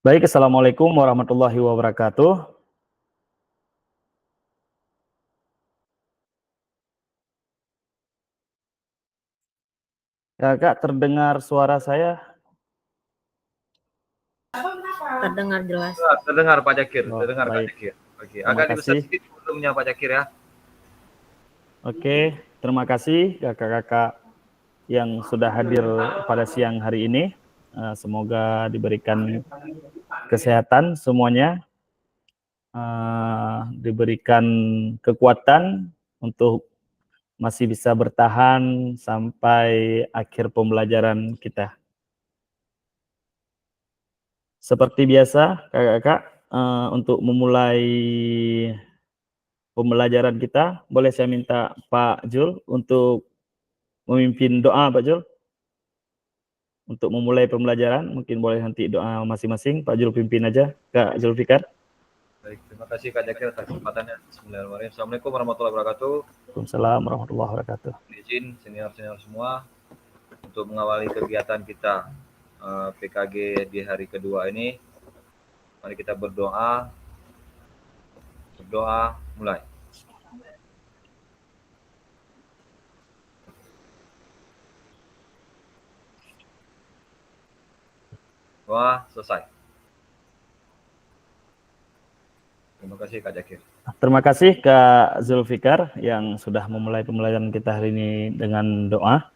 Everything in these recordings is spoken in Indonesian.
Baik, Assalamualaikum warahmatullahi wabarakatuh. Kakak, terdengar suara saya? Terdengar jelas. Terdengar Pak Jakir, Oh, terdengar Pak baik. Jakir. Oke, Terima agak dibesar kasih. sedikit volumenya Pak Jakir ya. Oke, terima kasih kakak-kakak yang sudah hadir pada siang hari ini. Semoga diberikan kesehatan semuanya, diberikan kekuatan untuk masih bisa bertahan sampai akhir pembelajaran kita. Seperti biasa, kakak-kakak, untuk memulai pembelajaran kita, boleh saya minta Pak Jul untuk memimpin doa, Pak Jul, untuk memulai pembelajaran. Mungkin boleh nanti doa masing-masing, Pak Jul pimpin aja, Kak Zulfikar. Baik, terima kasih Kak Jakir atas kesempatannya. Bismillahirrahmanirrahim. Assalamualaikum warahmatullahi wabarakatuh. Waalaikumsalam warahmatullahi wabarakatuh. Izin senior-senior semua untuk mengawali kegiatan kita PKG di hari kedua ini. Mari kita berdoa. Berdoa mulai. Doa selesai. Terima kasih Kak Jakir. Terima kasih Kak Zulfikar yang sudah memulai pembelajaran kita hari ini dengan doa.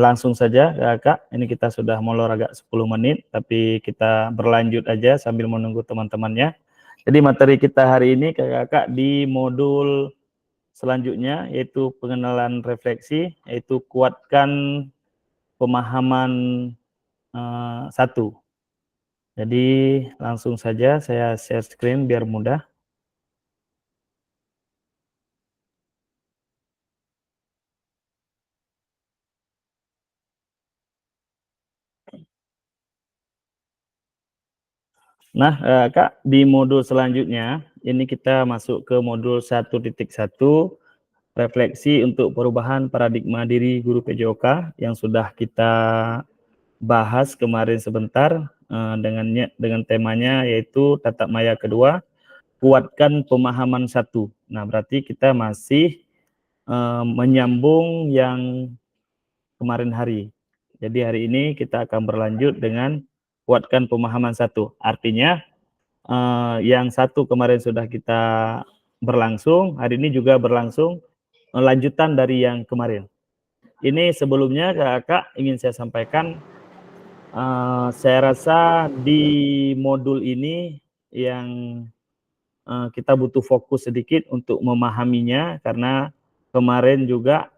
Langsung saja Kak, ini kita sudah molor agak 10 menit, tapi kita berlanjut aja sambil menunggu teman-temannya. Jadi materi kita hari ini Kakak di modul selanjutnya yaitu pengenalan refleksi, yaitu kuatkan pemahaman 1. Jadi langsung saja saya share screen biar mudah. Nah, Kak, di modul selanjutnya ini kita masuk ke modul 1.1 refleksi untuk perubahan paradigma diri guru PJOK yang sudah kita bahas kemarin sebentar dengan temanya yaitu tatap maya kedua, kuatkan pemahaman 1. Nah, berarti kita masih menyambung yang kemarin hari. Jadi hari ini kita akan berlanjut dengan kuatkan pemahaman 1. Artinya yang 1 kemarin sudah kita berlangsung, hari ini juga berlangsung lanjutan dari yang kemarin. Ini sebelumnya Kakak ingin saya sampaikan, saya rasa di modul ini yang kita butuh fokus sedikit untuk memahaminya, karena kemarin juga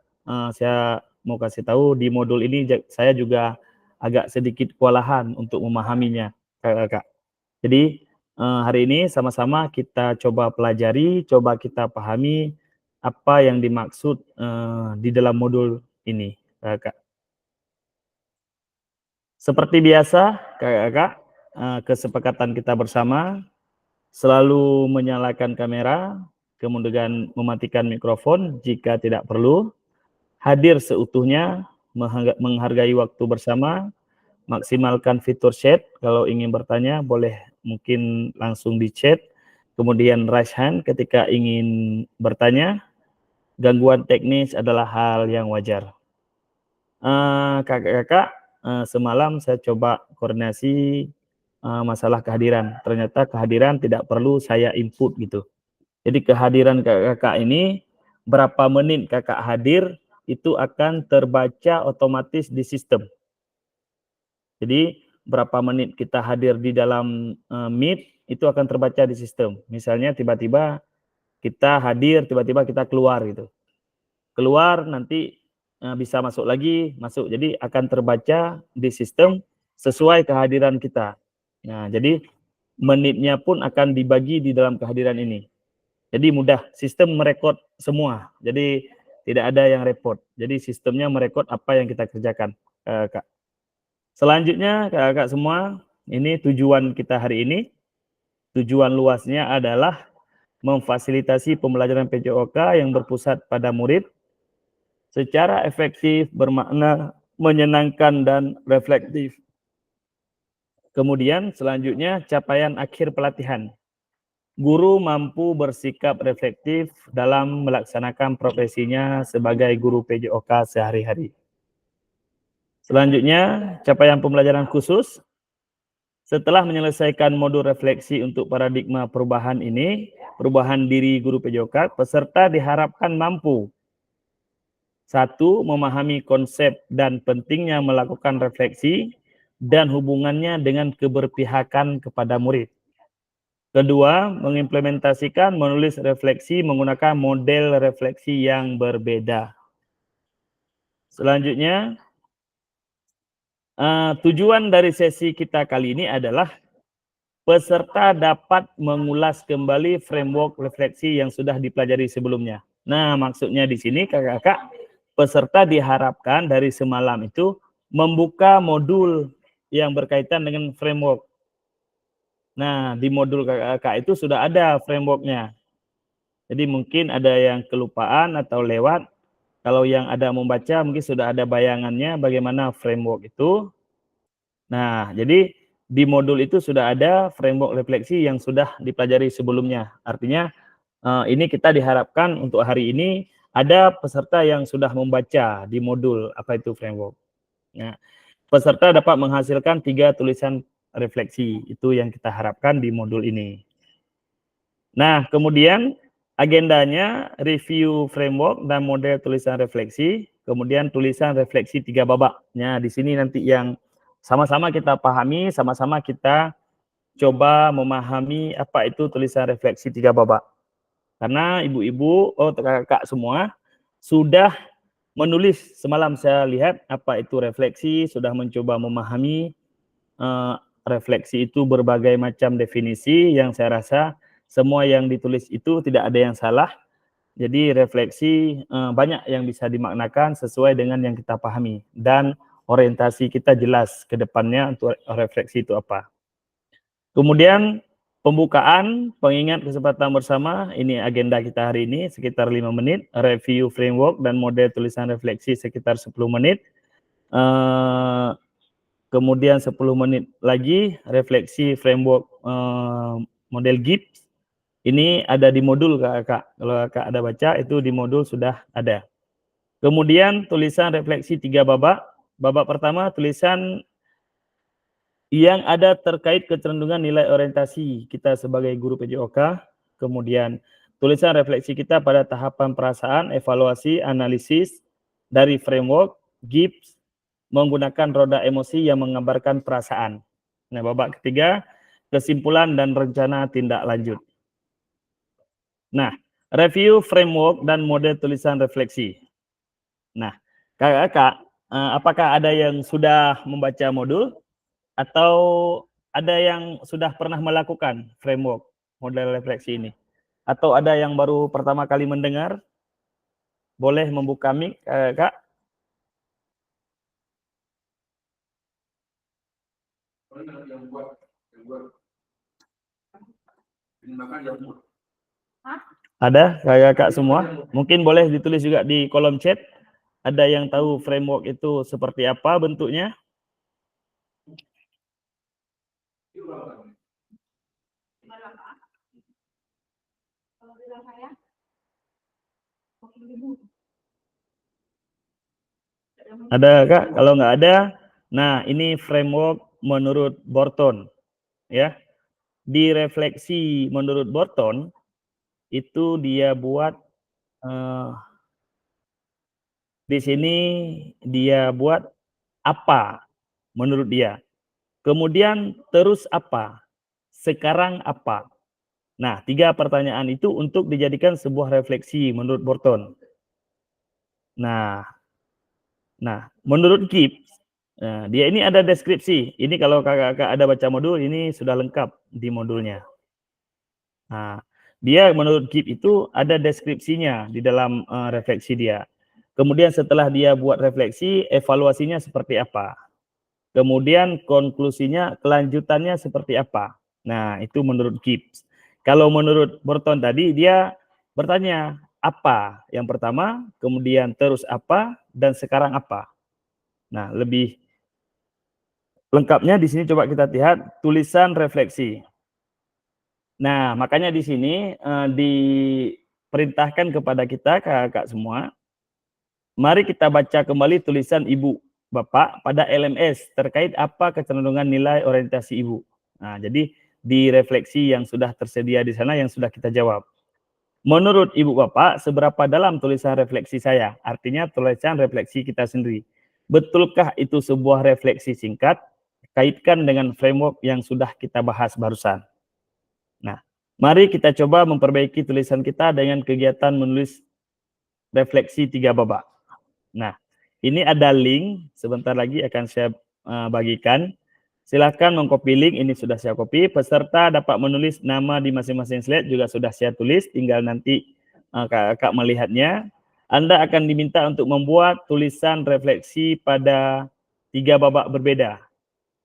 saya mau kasih tahu di modul ini saya juga agak sedikit kewalahan untuk memahaminya, Kakak. Jadi hari ini sama-sama kita coba pelajari, coba kita pahami apa yang dimaksud di dalam modul ini, Kakak. Seperti biasa, Kakak, kesepakatan kita bersama selalu menyalakan kamera, kemudian mematikan mikrofon jika tidak perlu, hadir seutuhnya, menghargai waktu bersama, maksimalkan fitur chat. Kalau ingin bertanya boleh mungkin langsung di chat, kemudian raise hand ketika ingin bertanya. Gangguan teknis adalah hal yang wajar. Kakak-kakak, semalam saya coba koordinasi masalah kehadiran. Ternyata kehadiran tidak perlu saya input gitu. Jadi kehadiran kakak-kakak ini, berapa menit kakak hadir, itu akan terbaca otomatis di sistem. Jadi berapa menit kita hadir di dalam Meet, itu akan terbaca di sistem. Misalnya tiba-tiba kita hadir, tiba-tiba kita keluar gitu. Keluar nanti bisa masuk lagi, masuk. Jadi akan terbaca di sistem sesuai kehadiran kita. Nah, jadi menitnya pun akan dibagi di dalam kehadiran ini. Jadi mudah, sistem merekod semua. Jadi tidak ada yang repot. Jadi sistemnya merekod apa yang kita kerjakan, Kak. Selanjutnya, Kakak semua, ini tujuan kita hari ini. Tujuan luasnya adalah memfasilitasi pembelajaran PJOK yang berpusat pada murid secara efektif, bermakna, menyenangkan, dan reflektif. Kemudian selanjutnya capaian akhir pelatihan. Guru mampu bersikap reflektif dalam melaksanakan profesinya sebagai guru PJOK sehari-hari. Selanjutnya, capaian pembelajaran khusus. Setelah menyelesaikan modul refleksi untuk paradigma perubahan ini, perubahan diri guru PJOK, peserta diharapkan mampu: 1. Memahami konsep dan pentingnya melakukan refleksi dan hubungannya dengan keberpihakan kepada murid. Kedua, mengimplementasikan menulis refleksi menggunakan model refleksi yang berbeda. Selanjutnya, tujuan dari sesi kita kali ini adalah peserta dapat mengulas kembali framework refleksi yang sudah dipelajari sebelumnya. Nah, maksudnya di sini kakak-kakak, peserta diharapkan dari semalam itu membuka modul yang berkaitan dengan framework. Nah, di modul kakak-kakak itu sudah ada frameworknya. Jadi mungkin ada yang kelupaan atau lewat. Kalau yang ada membaca mungkin sudah ada bayangannya bagaimana framework itu. Nah, jadi di modul itu sudah ada framework refleksi yang sudah dipelajari sebelumnya. Artinya ini kita diharapkan untuk hari ini ada peserta yang sudah membaca di modul apa itu framework. Nah, peserta dapat menghasilkan 3 tulisan refleksi. Itu yang kita harapkan di modul ini. Nah, kemudian agendanya review framework dan model tulisan refleksi, kemudian tulisan refleksi 3 babak. Nah, di sini nanti yang sama-sama kita pahami, sama-sama kita coba memahami apa itu tulisan refleksi 3 babak. Karena ibu-ibu, kakak semua sudah menulis semalam, saya lihat apa itu refleksi, sudah mencoba memahami refleksi itu berbagai macam definisi yang saya rasa semua yang ditulis itu tidak ada yang salah. Jadi refleksi banyak yang bisa dimaknakan sesuai dengan yang kita pahami dan orientasi kita jelas ke depannya untuk refleksi itu apa. Kemudian pembukaan, pengingat kesempatan bersama, ini agenda kita hari ini sekitar 5 menit, review framework dan model tulisan refleksi sekitar 10 menit. Kemudian 10 menit lagi refleksi framework model GIPS. Ini ada di modul kakak. Kalau kakak ada baca itu di modul sudah ada. Kemudian tulisan refleksi 3 babak. Babak pertama tulisan yang ada terkait kecenderungan nilai orientasi kita sebagai guru PJOK. Kemudian tulisan refleksi kita pada tahapan perasaan, evaluasi, analisis dari framework GIPS menggunakan roda emosi yang menggambarkan perasaan. Nah, babak ketiga kesimpulan dan rencana tindak lanjut. Nah, review framework dan model tulisan refleksi. Nah, kakak, apakah ada yang sudah membaca modul atau ada yang sudah pernah melakukan framework model refleksi ini? Atau ada yang baru pertama kali mendengar? Boleh membuka mic, Kak? Ada kakak semua? Mungkin boleh ditulis juga di kolom chat. Ada yang tahu framework itu seperti apa bentuknya? Ada Kak? Kalau nggak ada, nah ini framework menurut Borton, ya. Di refleksi menurut Borton itu dia buat di sini dia buat apa menurut dia. Kemudian terus apa? Sekarang apa? Nah, 3 pertanyaan itu untuk dijadikan sebuah refleksi menurut Borton. Nah, menurut GIPS, dia ini ada deskripsi. Ini kalau kakak-kakak ada baca modul, ini sudah lengkap di modulnya. Nah, dia menurut GIPS itu ada deskripsinya di dalam refleksi dia. Kemudian setelah dia buat refleksi, evaluasinya seperti apa. Kemudian konklusinya, kelanjutannya seperti apa. Nah, itu menurut GIPS. Kalau menurut Borton tadi, dia bertanya, apa yang pertama, kemudian terus apa, dan sekarang apa. Nah, lebih lengkapnya di sini coba kita lihat tulisan refleksi. Nah, makanya di sini diperintahkan kepada kita kakak semua, mari kita baca kembali tulisan Ibu Bapak pada LMS terkait apa kecenderungan nilai orientasi Ibu. Nah, jadi di refleksi yang sudah tersedia di sana yang sudah kita jawab. Menurut Ibu Bapak, seberapa dalam tulisan refleksi saya? Artinya tulisan refleksi kita sendiri. Betulkah itu sebuah refleksi singkat? Kaitkan dengan framework yang sudah kita bahas barusan. Nah, mari kita coba memperbaiki tulisan kita dengan kegiatan menulis refleksi 3 babak. Nah, ini ada link, sebentar lagi akan saya bagikan. Silakan mengcopy link, ini sudah saya copy. Peserta dapat menulis nama di masing-masing slide, juga sudah saya tulis, tinggal nanti kakak melihatnya. Anda akan diminta untuk membuat tulisan refleksi pada 3 babak berbeda.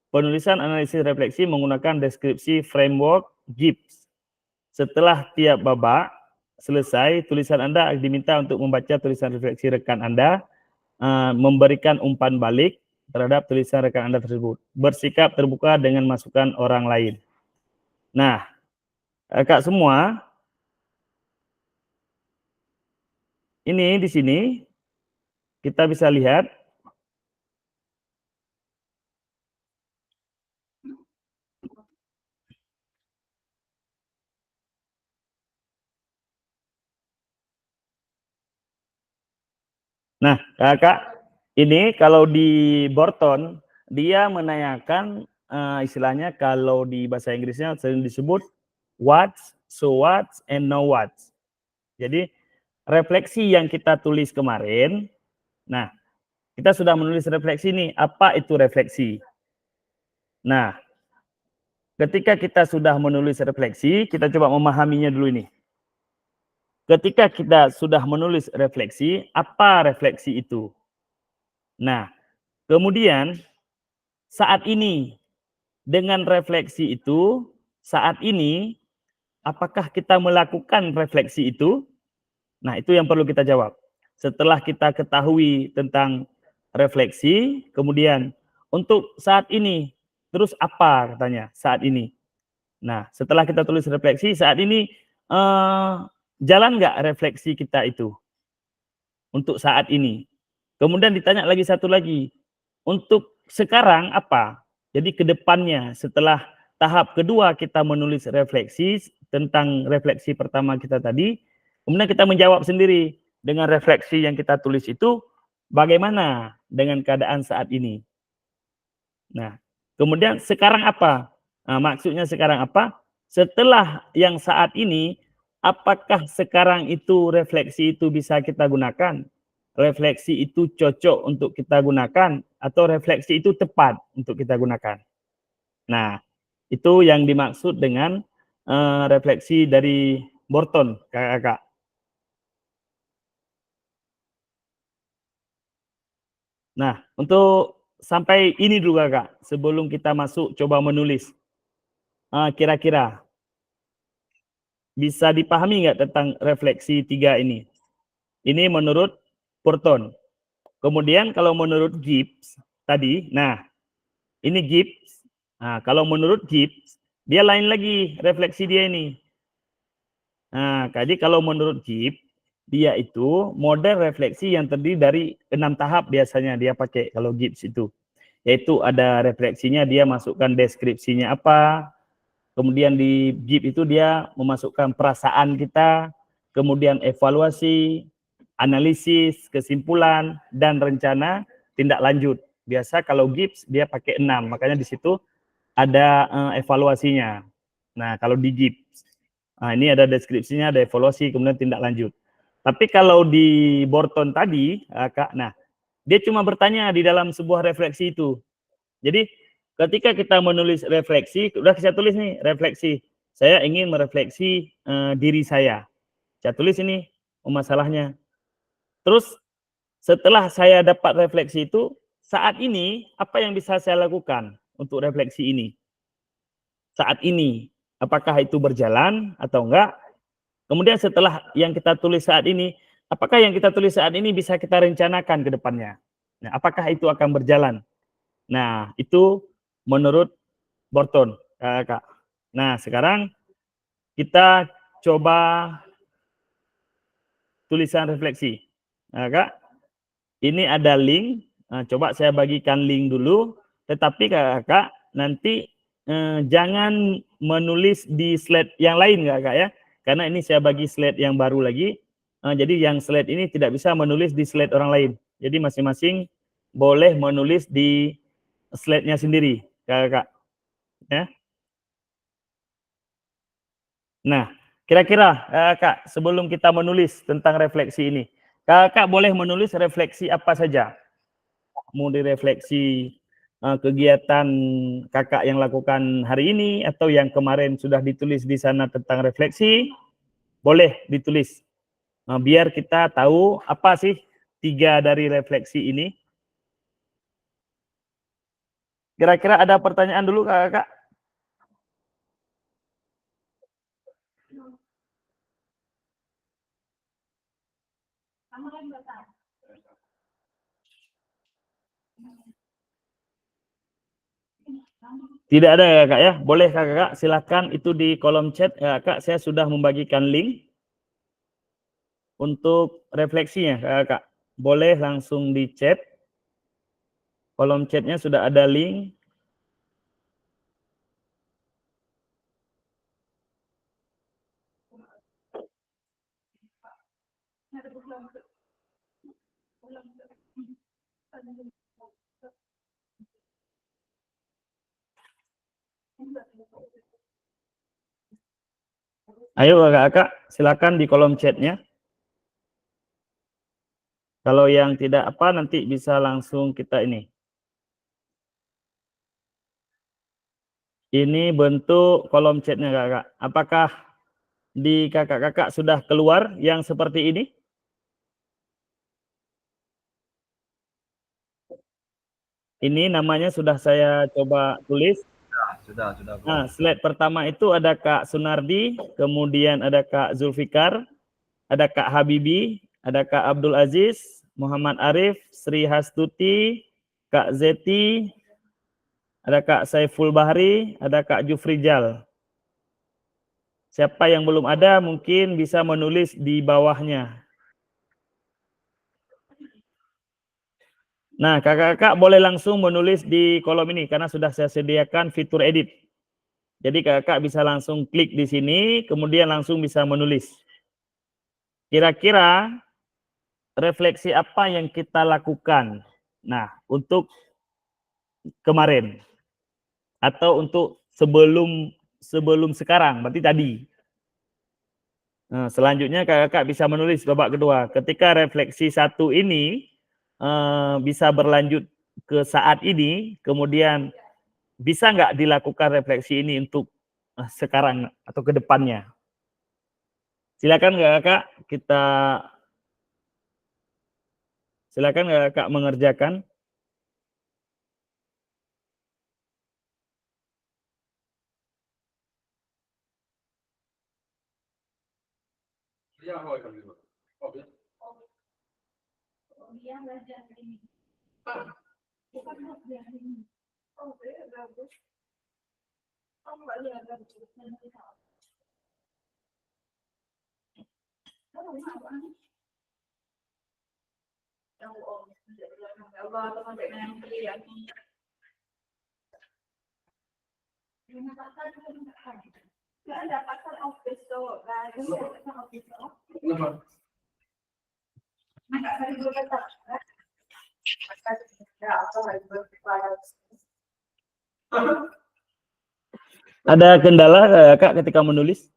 Penulisan analisis refleksi menggunakan deskripsi framework GIPS. Setelah tiap babak selesai, tulisan Anda diminta untuk membaca tulisan refleksi rekan Anda, memberikan umpan balik terhadap tulisan rekan Anda tersebut. Bersikap terbuka dengan masukan orang lain. Nah, Kak semua, ini di sini kita bisa lihat nah, kakak, ini kalau di Borton, dia menanyakan istilahnya kalau di bahasa Inggrisnya sering disebut what, so what, and now what. Jadi, refleksi yang kita tulis kemarin, nah, kita sudah menulis refleksi nih, apa itu refleksi? Nah, ketika kita sudah menulis refleksi, kita coba memahaminya dulu ini. Ketika kita sudah menulis refleksi, apa refleksi itu? Nah, kemudian saat ini dengan refleksi itu, saat ini apakah kita melakukan refleksi itu? Nah, itu yang perlu kita jawab. Setelah kita ketahui tentang refleksi, kemudian untuk saat ini, terus apa katanya saat ini? Nah, setelah kita tulis refleksi, saat ini jalan nggak refleksi kita itu untuk saat ini? Kemudian ditanya lagi satu lagi, untuk sekarang apa? Jadi ke depannya setelah tahap kedua kita menulis refleksi tentang refleksi pertama kita tadi, kemudian kita menjawab sendiri dengan refleksi yang kita tulis itu bagaimana dengan keadaan saat ini. Nah, kemudian sekarang apa? Nah, maksudnya sekarang apa? Setelah yang saat ini, apakah sekarang itu refleksi itu bisa kita gunakan? Refleksi itu cocok untuk kita gunakan atau refleksi itu tepat untuk kita gunakan. Nah, itu yang dimaksud dengan refleksi dari Borton, kakak-kakak. Nah, untuk sampai ini dulu kakak, sebelum kita masuk coba menulis. Kira-kira bisa dipahami nggak tentang refleksi 3 ini? Ini menurut Borton. Kemudian kalau menurut Gibbs tadi, nah ini Gibbs. Nah, kalau menurut Gibbs, dia lain lagi refleksi dia ini. Nah, jadi kalau menurut Gibbs, dia itu model refleksi yang terdiri dari 6 tahap biasanya dia pakai kalau Gibbs itu. Yaitu ada refleksinya, dia masukkan deskripsinya apa, kemudian di Gibbs itu dia memasukkan perasaan kita, kemudian evaluasi, analisis, kesimpulan, dan rencana tindak lanjut. Biasa kalau Gibbs dia pakai 6, makanya di situ ada evaluasinya. Nah, kalau di Gibbs, nah, ini ada deskripsinya, ada evaluasi, kemudian tindak lanjut. Tapi kalau di Borton tadi, Kak, nah, dia cuma bertanya di dalam sebuah refleksi itu. Jadi, ketika kita menulis refleksi, udah saya tulis nih, refleksi. Saya ingin merefleksi diri saya. Saya tulis ini masalahnya. Terus setelah saya dapat refleksi itu, saat ini apa yang bisa saya lakukan untuk refleksi ini? Saat ini, apakah itu berjalan atau enggak? Kemudian setelah yang kita tulis saat ini, apakah yang kita tulis saat ini bisa kita rencanakan ke depannya? Nah, apakah itu akan berjalan? Nah, itu menurut Borton, Kak. Nah, sekarang kita coba tulisan refleksi. Nah, Kak, ini ada link. Nah, coba saya bagikan link dulu. Tetapi Kakak nanti jangan menulis di slide yang lain, Kakak ya. Karena ini saya bagi slide yang baru lagi. Jadi yang slide ini tidak bisa menulis di slide orang lain. Jadi masing-masing boleh menulis di slide-nya sendiri, Kakak. Ya. Nah, kira-kira Kak, sebelum kita menulis tentang refleksi ini, Kakak boleh menulis refleksi apa saja. Mau direfleksi kegiatan Kakak yang lakukan hari ini atau yang kemarin sudah ditulis di sana tentang refleksi, boleh ditulis. Biar kita tahu apa sih 3 dari refleksi ini. Kira-kira ada pertanyaan dulu Kakak? Tidak ada ya Kak ya? Boleh Kakak, silakan itu di kolom chat Kak, saya sudah membagikan link untuk refleksinya Kakak. Boleh langsung di chat. Kolom chatnya sudah ada link. Ayo Kakak, silakan di kolom chatnya. Kalau yang tidak apa nanti bisa langsung kita ini. Ini bentuk kolom chatnya Kakak. Apakah di kakak-kakak sudah keluar yang seperti ini? Ini namanya sudah saya coba tulis. Sudah. Nah, slide pertama itu ada Kak Sunardi, kemudian ada Kak Zulfikar, ada Kak Habibi, ada Kak Abdul Aziz, Muhammad Arif, Sri Hastuti, Kak Zeti, ada Kak Saiful Bahri, ada Kak Jufrijal. Siapa yang belum ada mungkin bisa menulis di bawahnya. Nah, kakak-kakak boleh langsung menulis di kolom ini karena sudah saya sediakan fitur edit. Jadi kakak bisa langsung klik di sini, kemudian langsung bisa menulis. Kira-kira refleksi apa yang kita lakukan? Nah, untuk kemarin atau untuk sebelum sekarang, berarti tadi. Nah, selanjutnya kakak bisa menulis babak kedua. Ketika refleksi satu ini bisa berlanjut ke saat ini, kemudian bisa nggak dilakukan refleksi ini untuk sekarang atau ke depannya? Silakan Kakak, silakan Kakak mengerjakan. Ada kendala Kak ketika menulis?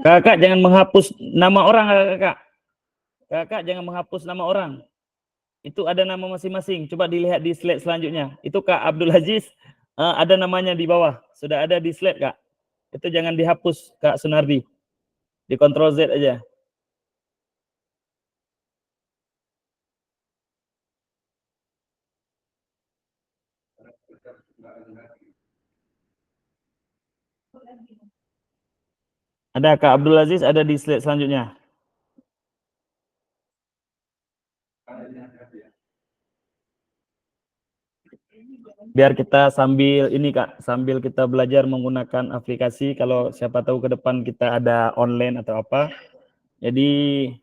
Kakak jangan menghapus nama orang Kakak. Kakak jangan menghapus nama orang. Itu ada nama masing-masing. Coba dilihat di slide selanjutnya. Itu Kak Abdul Aziz ada namanya di bawah. Sudah ada di slide Kak. Itu jangan dihapus Kak Sunardi. Di Ctrl Z aja. Ada Kak Abdul Aziz, ada di slide selanjutnya. Biar kita sambil ini Kak, sambil kita belajar menggunakan aplikasi, kalau siapa tahu ke depan kita ada online atau apa. Jadi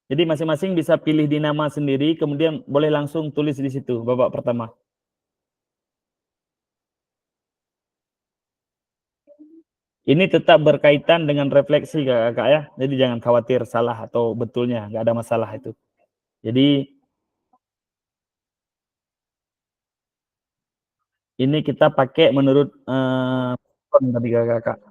masing-masing bisa pilih di nama sendiri, kemudian boleh langsung tulis di situ babak pertama. Ini tetap berkaitan dengan refleksi Kak ya. Jadi jangan khawatir salah atau betulnya, nggak ada masalah itu. Jadi ini kita pakai menurut tadi Kakak.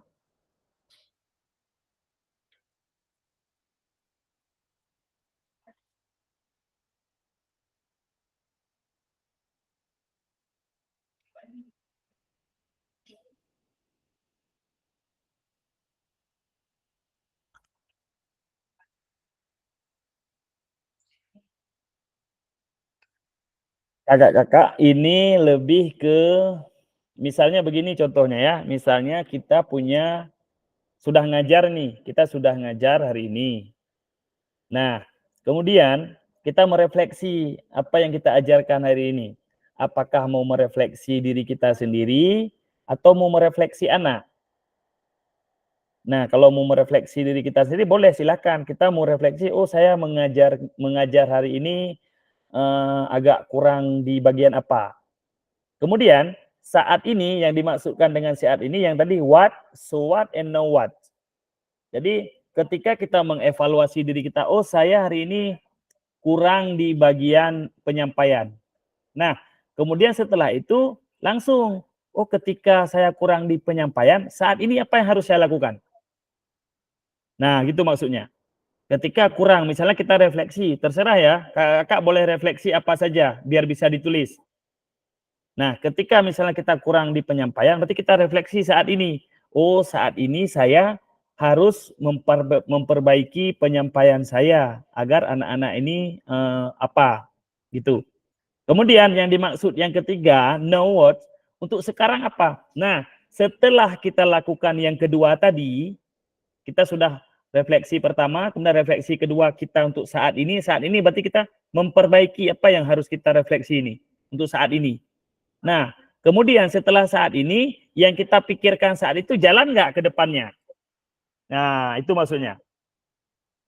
Kakak-kakak ini lebih ke, misalnya begini contohnya ya, misalnya kita sudah ngajar nih, kita sudah ngajar hari ini. Nah, kemudian kita merefleksi apa yang kita ajarkan hari ini. Apakah mau merefleksi diri kita sendiri atau mau merefleksi anak? Nah, kalau mau merefleksi diri kita sendiri boleh, silakan. Kita mau refleksi, oh saya mengajar hari ini agak kurang di bagian apa. Kemudian saat ini yang dimaksudkan dengan saat ini yang tadi what, so what, and now what. Jadi ketika kita mengevaluasi diri kita, oh saya hari ini kurang di bagian penyampaian. Nah, kemudian setelah itu langsung, oh ketika saya kurang di penyampaian, saat ini apa yang harus saya lakukan? Nah, gitu maksudnya. Ketika kurang, misalnya kita refleksi, terserah ya, kakak boleh refleksi apa saja, biar bisa ditulis. Nah, ketika misalnya kita kurang di penyampaian, berarti kita refleksi saat ini. Oh, saat ini saya harus memperbaiki penyampaian saya, agar anak-anak ini apa, gitu. Kemudian yang dimaksud yang ketiga, now what, untuk sekarang apa? Nah, setelah kita lakukan yang kedua tadi, kita sudah refleksi pertama, kemudian refleksi kedua kita untuk saat ini berarti kita memperbaiki apa yang harus kita refleksi ini untuk saat ini. Nah, kemudian setelah saat ini, yang kita pikirkan saat itu jalan nggak ke depannya? Nah, itu maksudnya.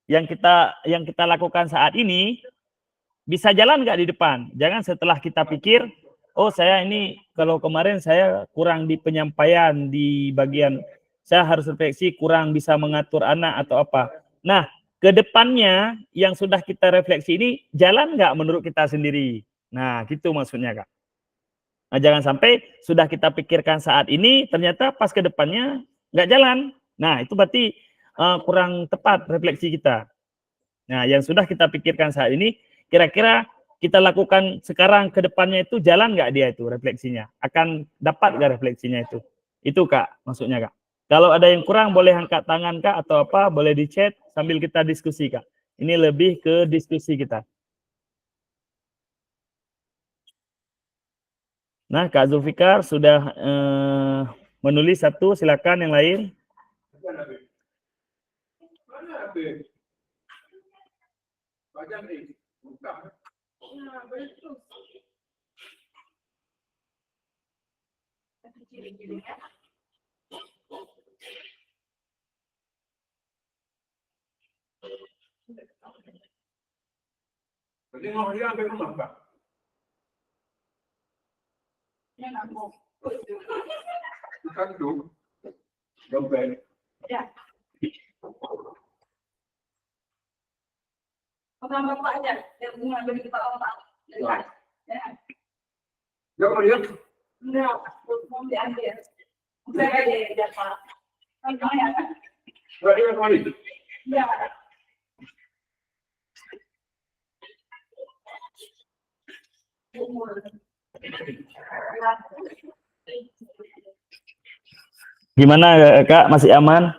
Yang kita lakukan saat ini bisa jalan nggak di depan? Jangan setelah kita pikir, oh saya ini kalau kemarin saya kurang di penyampaian di bagian, saya harus refleksi kurang bisa mengatur anak atau apa. Nah, ke depannya yang sudah kita refleksi ini jalan nggak menurut kita sendiri? Nah, gitu maksudnya Kak. Nah, jangan sampai sudah kita pikirkan saat ini, ternyata pas ke depannya nggak jalan. Nah, itu berarti kurang tepat refleksi kita. Nah, yang sudah kita pikirkan saat ini, kira-kira kita lakukan sekarang ke depannya itu jalan nggak dia itu refleksinya? Akan dapat nggak refleksinya itu? Itu Kak, maksudnya Kak. Kalau ada yang kurang boleh angkat tangan Kak atau apa, boleh di chat sambil kita diskusi Kak. Ini lebih ke diskusi kita. Nah, Kak Zulfikar sudah menulis satu, silakan yang lain. Gimana Kak, masih aman?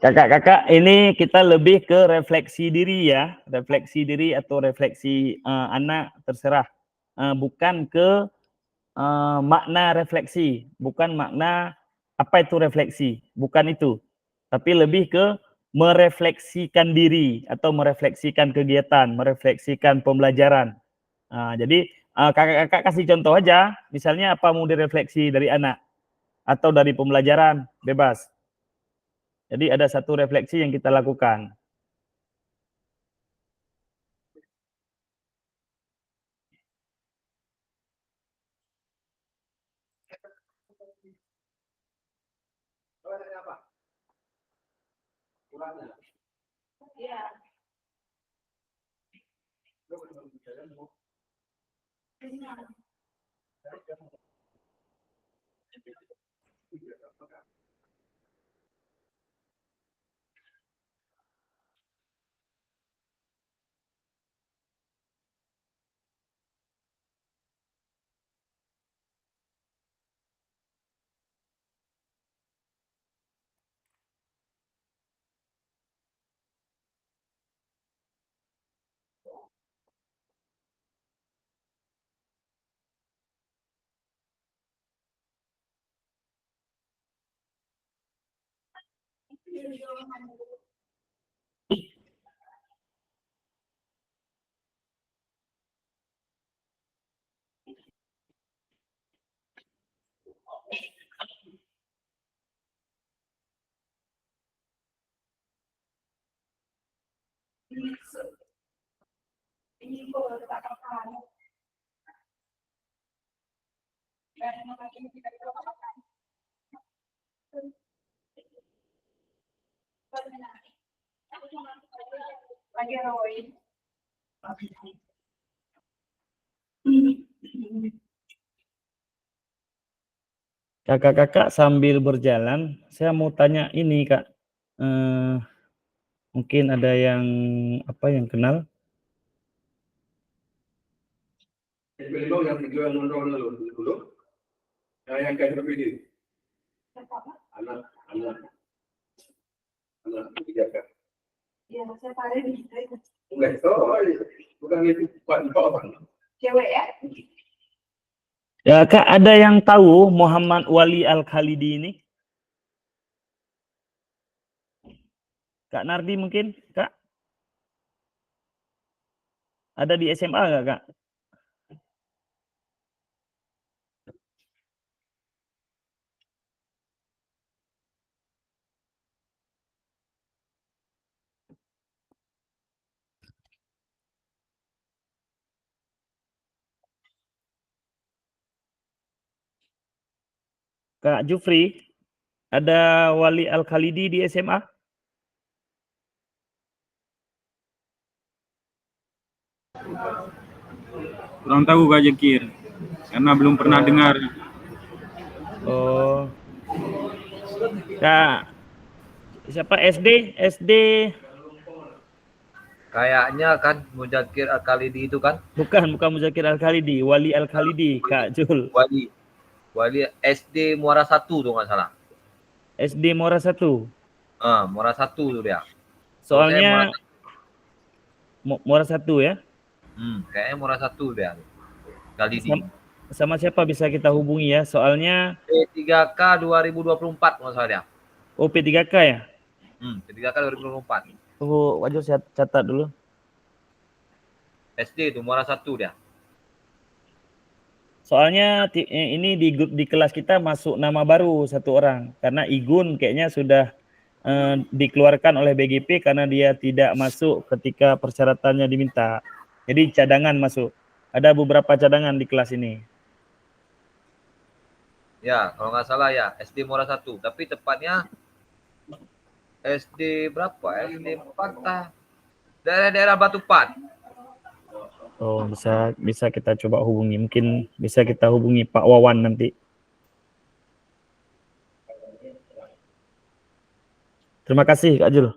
Kakak-kakak, ini kita lebih ke refleksi diri ya, refleksi diri atau refleksi anak, terserah. Bukan ke makna refleksi, bukan makna Apa itu refleksi? Bukan itu. Tapi lebih ke merefleksikan diri atau merefleksikan kegiatan, merefleksikan pembelajaran. Jadi kakak-kakak kasih contoh aja, misalnya apa mau direfleksi dari anak atau dari pembelajaran, bebas. Jadi ada satu refleksi yang kita lakukan. Kakak-kakak sambil berjalan, saya mau tanya ini Kak. Mungkin ada yang yang kenal? Yang kayak berbeda. Anak tiga kan. Iya, saya pare di kita. Enggak, bukan itu Pak. Cewek ya? Ya Kak, ada yang tahu Muhammad Wali Al-Khalidi ini? Kak Nardi mungkin, Kak? Ada di SMA nggak, Kak? Kak Jufri, ada Wali Al-Khalidi di SMA? Kurang tahu Kak Jakir, karena belum pernah dengar. Oh, Kak, siapa SD? Kayaknya kan Muzakir Al-Khalidi itu kan Bukan Muzakir Al-Khalidi, Wali Al-Khalidi, Kak Jul. Wali SD Muara 1 tuh nggak salah. SD Muara 1. Muara 1 tuh dia. Soalnya Muara 1 ya? Kayaknya Muara 1 dia. Khalidi. Sama siapa bisa kita hubungi ya? Soalnya P3K 2024 nggak salah dia. Oh, P3K ya? P3K 2024. Tunggu, wajib saya catat dulu. SD itu Muara 1 dia. Soalnya ini di kelas kita masuk nama baru satu orang. Karena Igun kayaknya sudah dikeluarkan oleh BGP karena dia tidak masuk ketika persyaratannya diminta. Jadi cadangan masuk. Ada beberapa cadangan di kelas ini. Ya, kalau nggak salah ya SD Muara 1. Tapi tepatnya SD berapa? SD 4 daerah-daerah Batupat. Oh, bisa kita coba hubungi. Mungkin bisa kita hubungi Pak Wawan nanti. Terima kasih Kak Jul.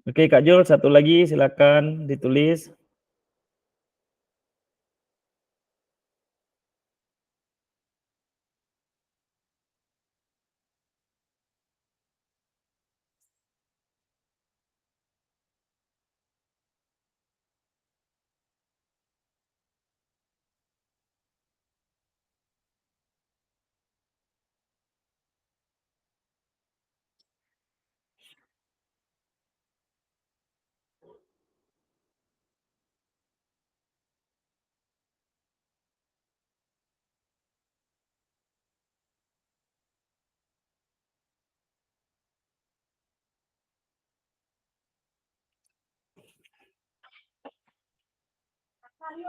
Oke Kak Jul, satu lagi silakan ditulis. Kalau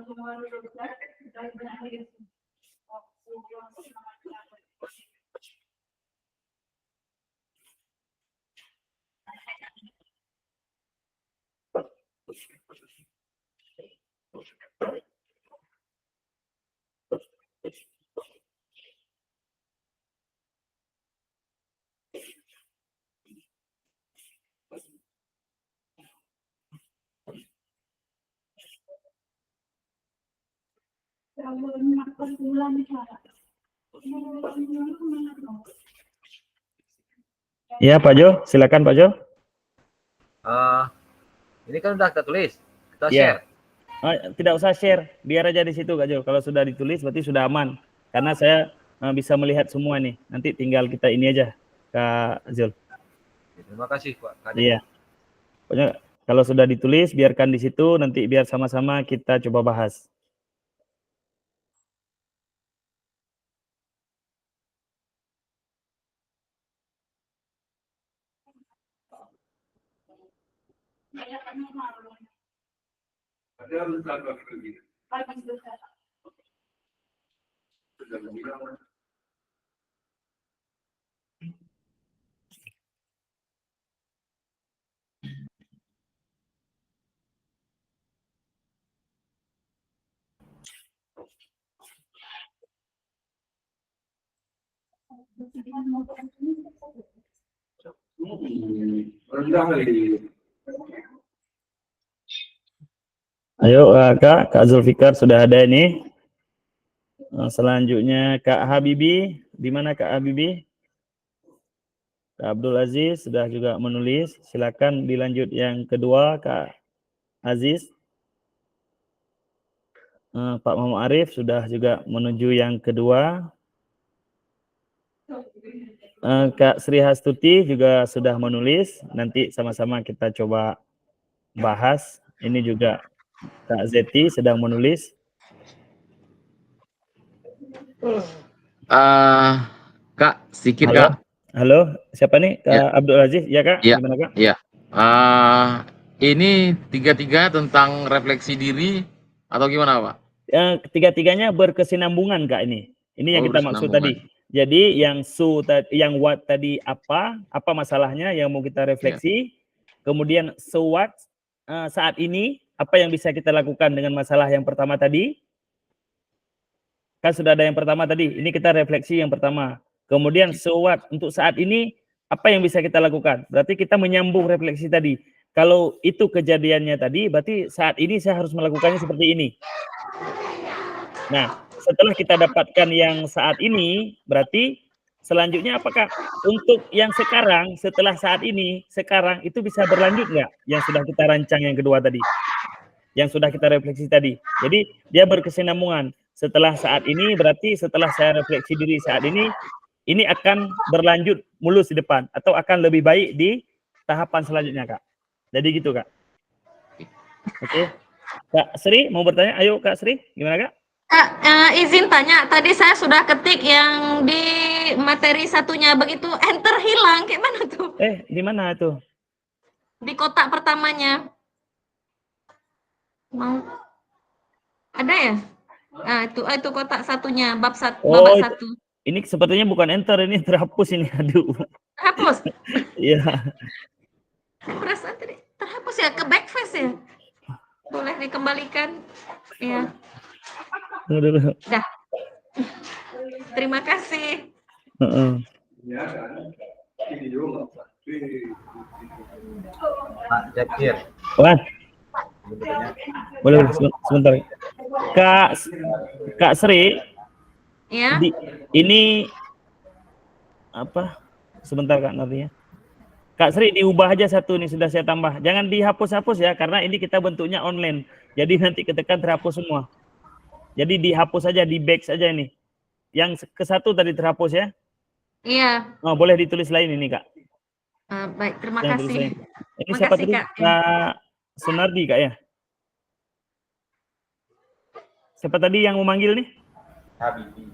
semua udah besar, kita berakhir. Kalau makan bulan Ya, Pak Jo, silakan Pak Jo. Ini kan udah kita tulis, kita Iya. share. Tidak usah share, biar aja di situ Kak Jo. Kalau sudah ditulis berarti sudah aman. Karena saya bisa melihat semua nih. Nanti tinggal kita ini aja, Kak Zul. Terima kasih Pak Kadek. Iya. Pokoknya kalau sudah ditulis, biarkan di situ. Nanti biar sama-sama kita coba bahas. Ada urusan bagi pergi. Sudah bilang. Rendah kali. Ayo Kak Zulfikar sudah ada ini. Selanjutnya Kak Habibi, di mana Kak Habibi? Kak Abdul Aziz sudah juga menulis. Silakan dilanjut yang kedua Kak Aziz. Pak Muhammad Arif sudah juga menuju yang kedua. Kak Sri Hastuti juga sudah menulis. Nanti sama-sama kita coba bahas. Ini juga Kak Zeti sedang menulis. Kak, sedikit Halo. Kak. Halo, siapa nih? Kak Ya. Abdul Aziz, ya Kak? Ya. Gimana Kak? Ya. Ini tiga-tiga tentang refleksi diri atau gimana Pak? Ketiga-tiganya berkesinambungan Kak ini. Ini yang kita maksud tadi. Jadi yang yang what tadi apa masalahnya yang mau kita refleksi. Kemudian so what saat ini apa yang bisa kita lakukan dengan masalah yang pertama tadi. Kan sudah ada yang pertama tadi. Ini kita refleksi yang pertama. Kemudian so what untuk saat ini apa yang bisa kita lakukan? Berarti kita menyambung refleksi tadi. Kalau itu kejadiannya tadi, berarti saat ini saya harus melakukannya seperti ini. Nah, setelah kita dapatkan yang saat ini, berarti selanjutnya apakah untuk yang sekarang, setelah saat ini, sekarang itu bisa berlanjut nggak? Yang sudah kita rancang yang kedua tadi. Yang sudah kita refleksi tadi. Jadi dia berkesinambungan. Setelah saat ini, berarti setelah saya refleksi diri saat ini akan berlanjut mulus di depan. Atau akan lebih baik di tahapan selanjutnya, Kak. Jadi gitu, Kak. Oke. Kak Sri, mau bertanya? Ayo, Kak Sri. Gimana, Kak? Kak, izin tanya, tadi saya sudah ketik yang di materi satunya, begitu enter hilang, kayak mana tuh? Di mana tuh? Di kotak pertamanya. Mau ada ya? Itu kotak satunya, bab babak satu. Ini sepertinya bukan enter, ini terhapus ini, aduh. Terhapus? Iya. Perasaan tadi terhapus ya, ke backface ya? Boleh dikembalikan? Iya. Dah. Terima kasih. Ya kan. Ini juga. Pak Jakir. Wan. Boleh sebentar. Kak Sri. Ya. Ini apa? Sebentar Kak nantinya. Kak Sri diubah aja satu nih, sudah saya tambah. Jangan dihapus-hapus ya, karena ini kita bentuknya online. Jadi nanti ketekan terhapus semua. Jadi dihapus aja, di back saja ini. Yang ke satu tadi terhapus ya? Iya. Oh, boleh ditulis lain ini Kak. Baik, terima Yang kasih. tulisannya. Ini siapa Makasih, tadi? Kak. Kak Sunardi, Kak ya? Siapa tadi yang memanggil nih? Habibi.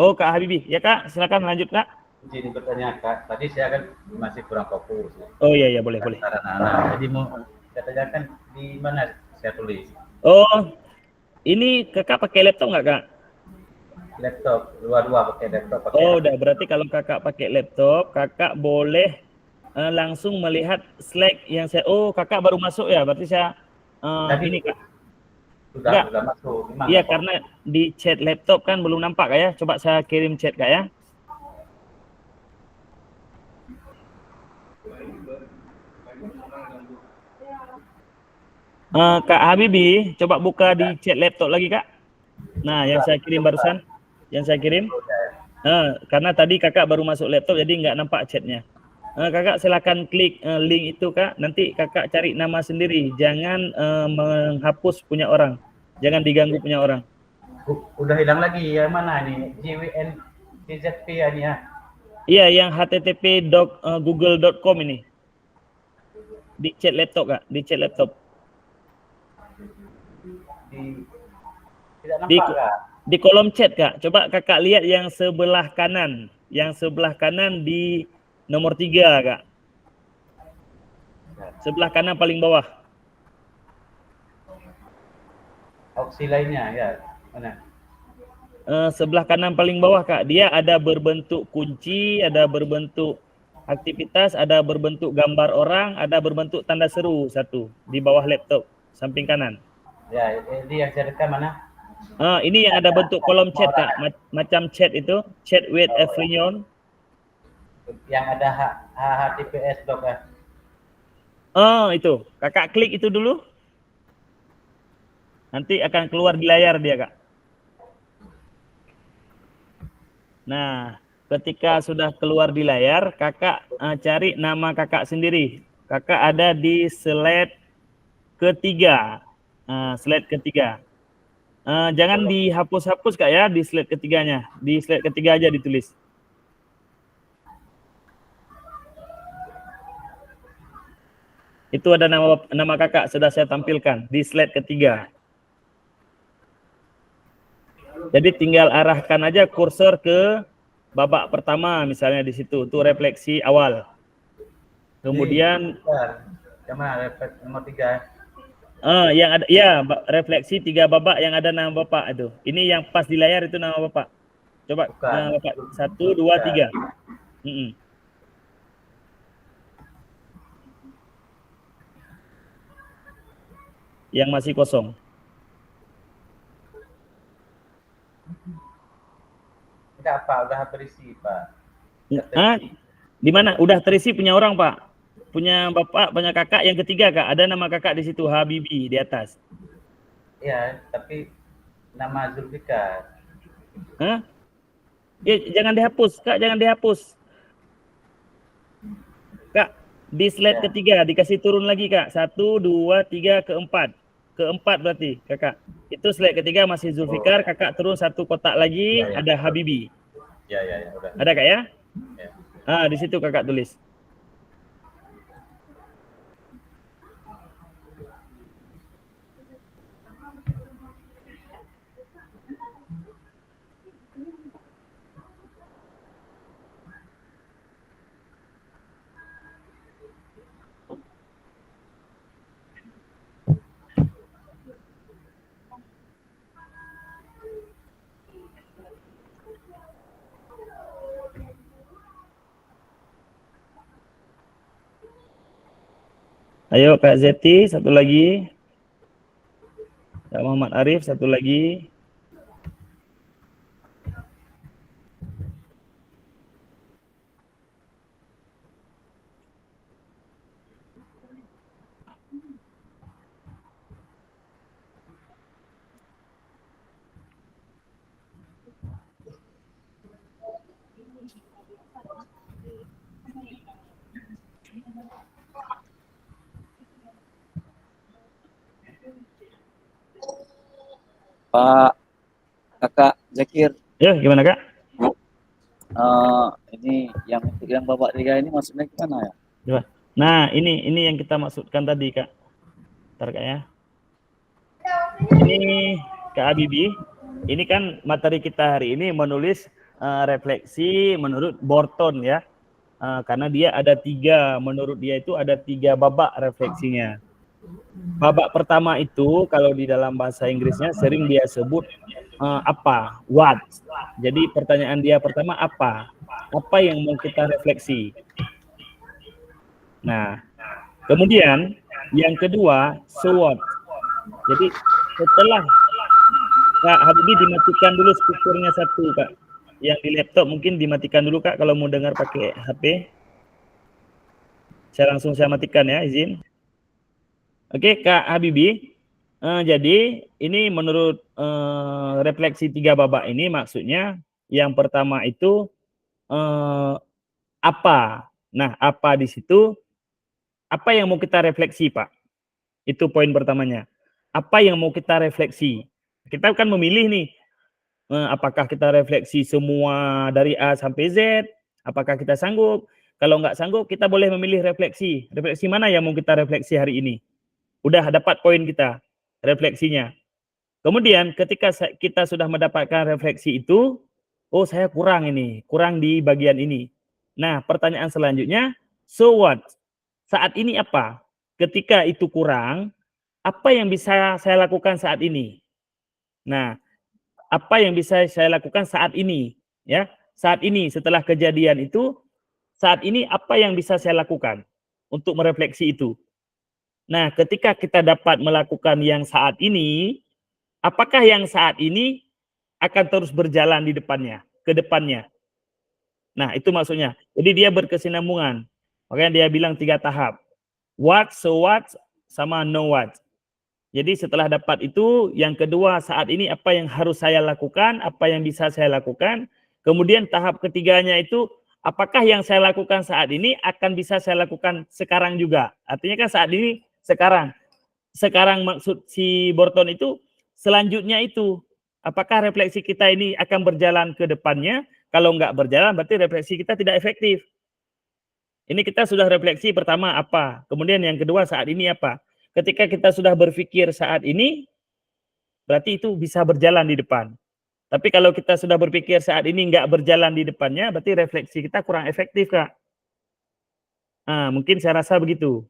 Oh, Kak Habibi. Ya, Kak, silakan lanjut, Kak. Izin bertanya, Kak. Tadi saya kan masih kurang fokus. Oh iya, boleh. Antara anak-anak. Jadi mau saya tanyakan di mana saya tulis? Oh, ini Kakak pakai laptop nggak, Kak? Laptop, dua-dua pakai laptop. Oh, udah. Berarti kalau Kakak pakai laptop, Kakak boleh langsung melihat slide yang saya... Oh, Kakak baru masuk ya? Berarti saya... Tadi ini, Kak. sudah Enggak. masuk. Gimana, Iya, Pak? karena di chat laptop kan belum nampak, Kak ya? Coba saya kirim chat, Kak ya. Kak Habibi, coba buka di chat laptop lagi, Kak. Nah, yang saya kirim barusan. Yang saya kirim. Karena tadi Kakak baru masuk laptop, jadi nggak nampak chatnya. Kakak silakan klik link itu, Kak. Nanti Kakak cari nama sendiri. Jangan menghapus punya orang. Jangan diganggu punya orang. Udah hilang lagi. Yang mana nih? JWN TZP ya nih ya? Iya, yang http://google.com ini. Di chat laptop, Kak. Di chat laptop. Tidak nampak, Kak? Di kolom chat, Kak. Coba Kakak lihat yang sebelah kanan. Yang sebelah kanan di nomor 3, Kak. Sebelah kanan paling bawah. Opsi lainnya ya. Mana? Sebelah kanan paling bawah, Kak. Dia ada berbentuk kunci, ada berbentuk aktivitas, ada berbentuk gambar orang, ada berbentuk tanda seru satu di bawah laptop samping kanan. Ya, ini yang saya rekam mana? Ini yang ada bentuk kolom chat, Kak. Macam chat itu, chat with everyone. Yang ada https dok ya. Itu. Kakak klik itu dulu. Nanti akan keluar di layar dia, Kak. Nah, ketika sudah keluar di layar, Kakak cari nama Kakak sendiri. Kakak ada di slide ketiga. Slide ketiga. Jangan dihapus-hapus, Kak ya, di slide ketiganya. Di slide ketiga aja ditulis. Itu ada nama Kakak, sudah saya tampilkan di slide ketiga. Jadi tinggal arahkan aja kursor ke babak pertama, misalnya di situ. Itu refleksi awal. Kemudian yang mana refleksi nomor 3? yang ada, ya, refleksi 3 babak yang ada nama Bapak itu. Ini yang pas di layar itu nama Bapak. Coba nama Bapak 1, 2, 3. Yang masih kosong. Tidak, Pak, udah terisi, Pak. Di mana? Udah terisi punya orang, Pak. Punya Bapak, punya Kakak yang ketiga, Kak. Ada nama Kakak di situ, Habibi di atas. Iya, tapi nama Zulfikar. Ya, jangan dihapus, Kak, jangan dihapus. Kak, di slide ketiga dikasih turun lagi, Kak. 1, 2, 3, keempat. Keempat berarti, Kakak. Itu slide ketiga masih Zulfikar, Kakak turun 1 kotak lagi, ada Habibi. Ya, udah. Ada, Kak ya? Ya. Di situ Kakak tulis. Ayo Kak Zeti, satu lagi. Kak Muhammad Arif, satu lagi. Pak Kakak Zakir. Ya, gimana Kak? Ini yang babak 3 ini maksudnya gimana ya? Coba. Nah, ini yang kita maksudkan tadi, Kak. Bentar, Kak ya. Ini Kak Habibie. Ini kan materi kita hari ini menulis refleksi menurut Borton ya. Karena dia ada 3, menurut dia itu ada 3 babak refleksinya. Babak pertama itu kalau di dalam bahasa Inggrisnya sering dia sebut apa, what. Jadi pertanyaan dia pertama apa yang mau kita refleksi. Nah, kemudian yang kedua so what. Jadi setelah Kak Habibie dimatikan dulu speakernya satu, Kak. Yang di laptop mungkin dimatikan dulu, Kak, kalau mau dengar pakai HP. Saya matikan ya, izin. Oke, Kak Habibie. Jadi ini menurut refleksi 3 babak ini maksudnya yang pertama itu apa. Nah, apa di situ? Apa yang mau kita refleksi, Pak? Itu poin pertamanya. Apa yang mau kita refleksi? Kita kan memilih nih, apakah kita refleksi semua dari A sampai Z? Apakah kita sanggup? Kalau nggak sanggup, kita boleh memilih refleksi. Refleksi mana yang mau kita refleksi hari ini? Udah dapat poin kita, refleksinya. Kemudian ketika kita sudah mendapatkan refleksi itu, oh saya kurang di bagian ini. Nah, pertanyaan selanjutnya, so what? Saat ini apa? Ketika itu kurang, apa yang bisa saya lakukan saat ini? Nah, apa yang bisa saya lakukan saat ini? Ya, saat ini setelah kejadian itu, saat ini apa yang bisa saya lakukan untuk merefleksi itu? Nah, ketika kita dapat melakukan yang saat ini, apakah yang saat ini akan terus berjalan di depannya, ke depannya? Nah, itu maksudnya. Jadi dia berkesinambungan. Makanya dia bilang 3 tahap. What, so what, sama know what. Jadi setelah dapat itu, yang kedua saat ini apa yang harus saya lakukan, apa yang bisa saya lakukan. Kemudian tahap ketiganya itu, apakah yang saya lakukan saat ini akan bisa saya lakukan sekarang juga. Artinya kan saat ini, sekarang. Sekarang maksud si Borton itu, selanjutnya itu. Apakah refleksi kita ini akan berjalan ke depannya? Kalau nggak berjalan, berarti refleksi kita tidak efektif. Ini kita sudah refleksi pertama apa, kemudian yang kedua saat ini apa. Ketika kita sudah berpikir saat ini, berarti itu bisa berjalan di depan. Tapi kalau kita sudah berpikir saat ini nggak berjalan di depannya, berarti refleksi kita kurang efektif, Kak. Nah, mungkin saya rasa begitu.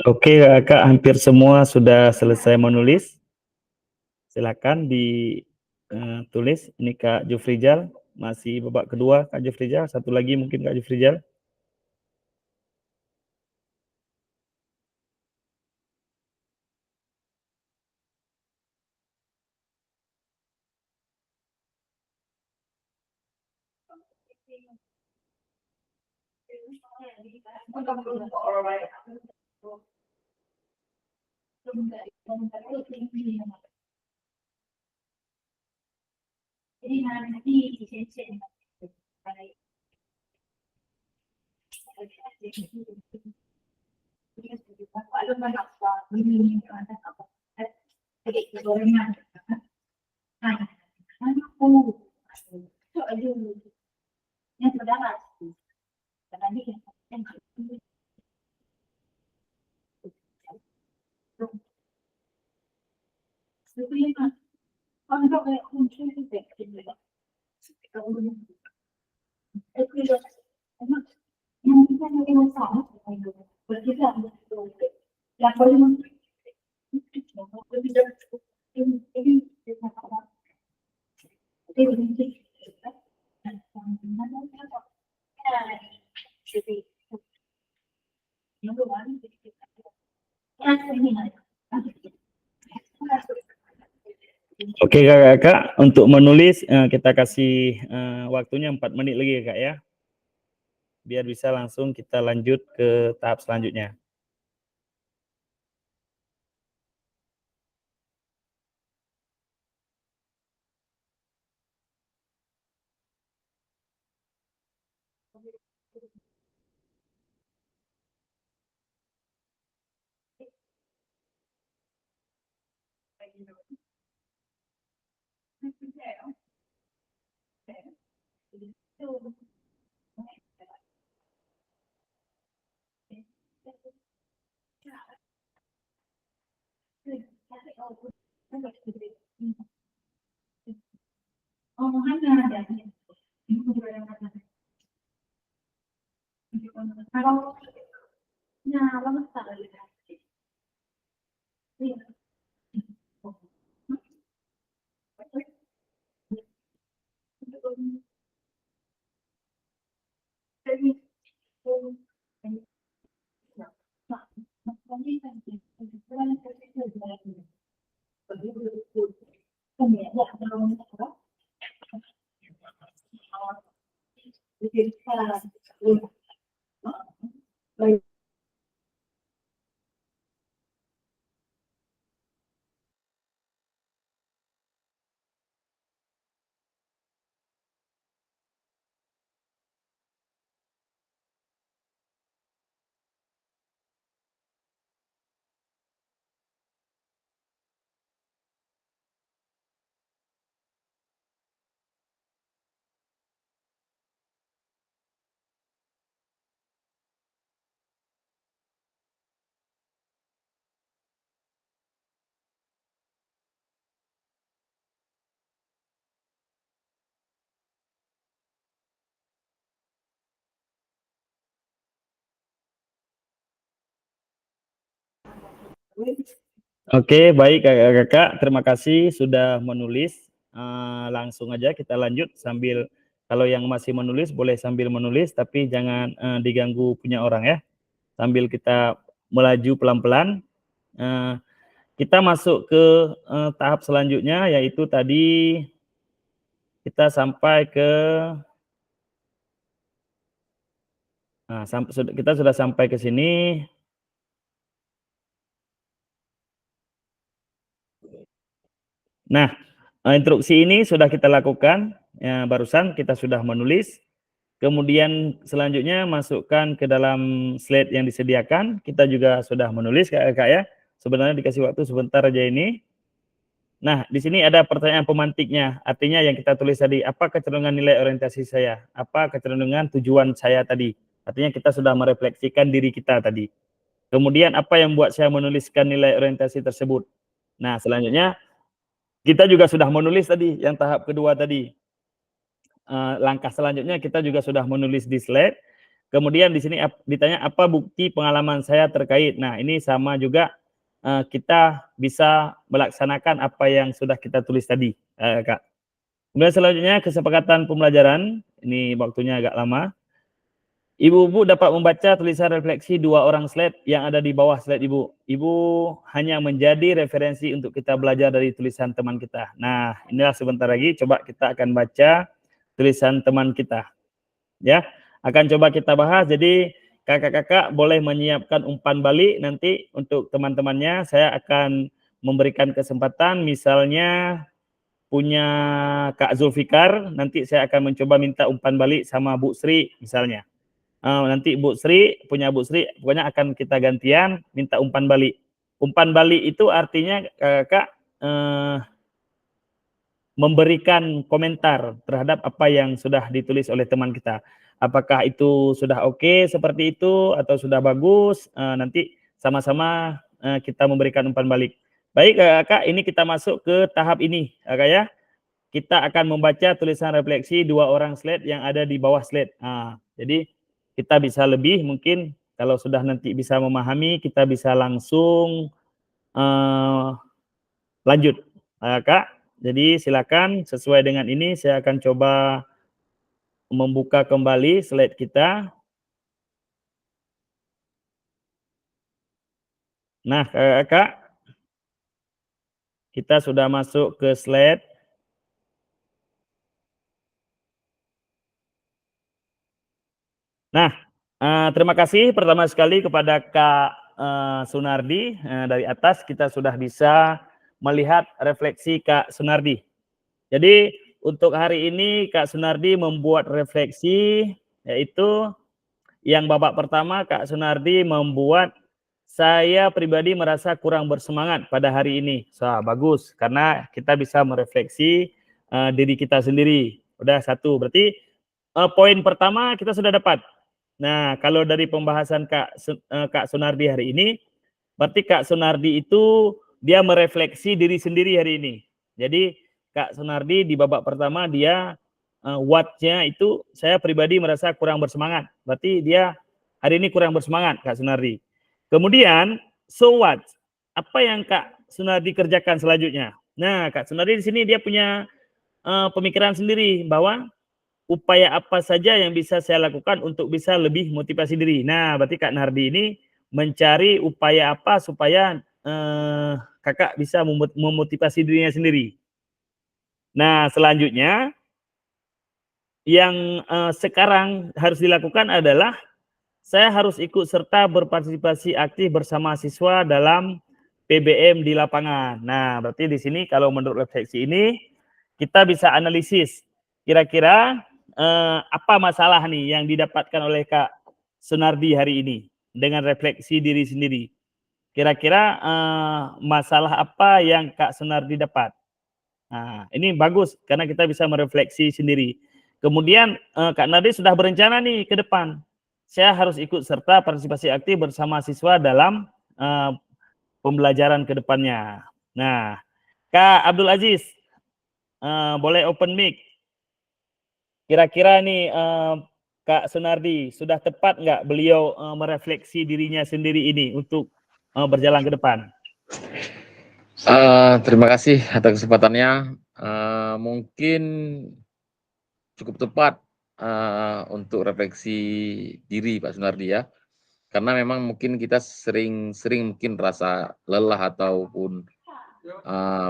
Oke, Kak, hampir semua sudah selesai menulis. Silakan ditulis. Ini Kak Jufrijal, masih babak kedua Kak Jufrijal. Satu lagi mungkin Kak Jufrijal. Jadi nanti di kalau banyak ini ada apa? Jadi gorengan. Nah, aku itu aja yang berdarah. Karena ini yang sebenarnya kalau kayak kunci itu kayak kalau itu emang yang kita nyari masalah berbeda yang paling Oke kakak-kakak, untuk menulis kita kasih waktunya 4 menit lagi ya kak ya. Biar bisa langsung kita lanjut ke tahap selanjutnya. kalau nyala masalah Oke, baik kakak-kakak, terima kasih sudah menulis. Langsung aja kita lanjut sambil, kalau yang masih menulis boleh sambil menulis, tapi jangan diganggu punya orang ya. Sambil kita melaju pelan-pelan, kita masuk ke tahap selanjutnya, yaitu tadi kita sampai ke, kita sudah sampai ke sini. Nah, instruksi ini sudah kita lakukan, ya, barusan kita sudah menulis. Kemudian selanjutnya masukkan ke dalam slide yang disediakan. Kita juga sudah menulis kakak ya. Sebenarnya dikasih waktu sebentar aja ini. Nah, di sini ada pertanyaan pemantiknya. Artinya yang kita tulis tadi, apa kecenderungan nilai orientasi saya? Apa kecenderungan tujuan saya tadi? Artinya kita sudah merefleksikan diri kita tadi. Kemudian apa yang buat saya menuliskan nilai orientasi tersebut? Nah, selanjutnya kita juga sudah menulis tadi, yang tahap kedua tadi. Langkah selanjutnya kita juga sudah menulis di slide. Kemudian di sini ditanya apa bukti pengalaman saya terkait. Nah, ini sama juga kita bisa melaksanakan apa yang sudah kita tulis tadi, Kak. Kemudian selanjutnya kesepakatan pembelajaran. Ini waktunya agak lama. Ibu-ibu dapat membaca tulisan refleksi 2 orang slide yang ada di bawah slide Ibu. Ibu hanya menjadi referensi untuk kita belajar dari tulisan teman kita. Nah, inilah sebentar lagi coba kita akan baca tulisan teman kita. Ya, akan coba kita bahas. Jadi kakak-kakak boleh menyiapkan umpan balik nanti untuk teman-temannya. Saya akan memberikan kesempatan misalnya punya Kak Zulfikar, nanti saya akan mencoba minta umpan balik sama Bu Sri misalnya. Nanti Bu Sri, punya Bu Sri, pokoknya akan kita gantian minta umpan balik. Umpan balik itu artinya Kak memberikan komentar terhadap apa yang sudah ditulis oleh teman kita. Apakah itu sudah oke seperti itu atau sudah bagus, nanti sama-sama kita memberikan umpan balik. Baik Kak, ini kita masuk ke tahap ini Kak ya. Kita akan membaca tulisan refleksi 2 orang slide yang ada di bawah slide. Jadi kita bisa lebih mungkin kalau sudah nanti bisa memahami, kita bisa langsung lanjut Kak. Jadi silakan sesuai dengan ini saya akan coba membuka kembali slide kita. Nah, Kak, kita sudah masuk ke slide. Nah, terima kasih pertama sekali kepada Kak Sunardi. Dari atas kita sudah bisa melihat refleksi Kak Sunardi. Jadi untuk hari ini Kak Sunardi membuat refleksi, yaitu yang babak pertama Kak Sunardi membuat saya pribadi merasa kurang bersemangat pada hari ini. Bagus, karena kita bisa merefleksi diri kita sendiri. Udah satu, berarti poin pertama kita sudah dapat. Nah, kalau dari pembahasan Kak Sunardi hari ini, berarti Kak Sunardi itu dia merefleksi diri sendiri hari ini. Jadi Kak Sunardi di babak pertama dia what-nya itu saya pribadi merasa kurang bersemangat. Berarti dia hari ini kurang bersemangat Kak Sunardi. Kemudian so what? Apa yang Kak Sunardi kerjakan selanjutnya? Nah, Kak Sunardi di sini dia punya pemikiran sendiri bahwa upaya apa saja yang bisa saya lakukan untuk bisa lebih motivasi diri. Nah, berarti Kak Nardi ini mencari upaya apa supaya kakak bisa memotivasi dirinya sendiri. Nah, selanjutnya yang sekarang harus dilakukan adalah saya harus ikut serta berpartisipasi aktif bersama siswa dalam PBM di lapangan. Nah, berarti di sini kalau menurut refleksi ini kita bisa analisis kira-kira apa masalah nih yang didapatkan oleh Kak Sunardi hari ini dengan refleksi diri sendiri. Kira-kira masalah apa yang Kak Sunardi dapat? Nah, ini bagus karena kita bisa merefleksi sendiri. Kemudian Kak Nardi sudah berencana nih ke depan. Saya harus ikut serta partisipasi aktif bersama siswa dalam pembelajaran ke depannya. Nah, Kak Abdul Aziz, boleh open mic. Kira-kira nih Kak Sunardi, sudah tepat nggak beliau merefleksi dirinya sendiri ini untuk berjalan ke depan? Terima kasih atas kesempatannya. Mungkin cukup tepat untuk refleksi diri Pak Sunardi ya. Karena memang mungkin kita sering mungkin rasa lelah ataupun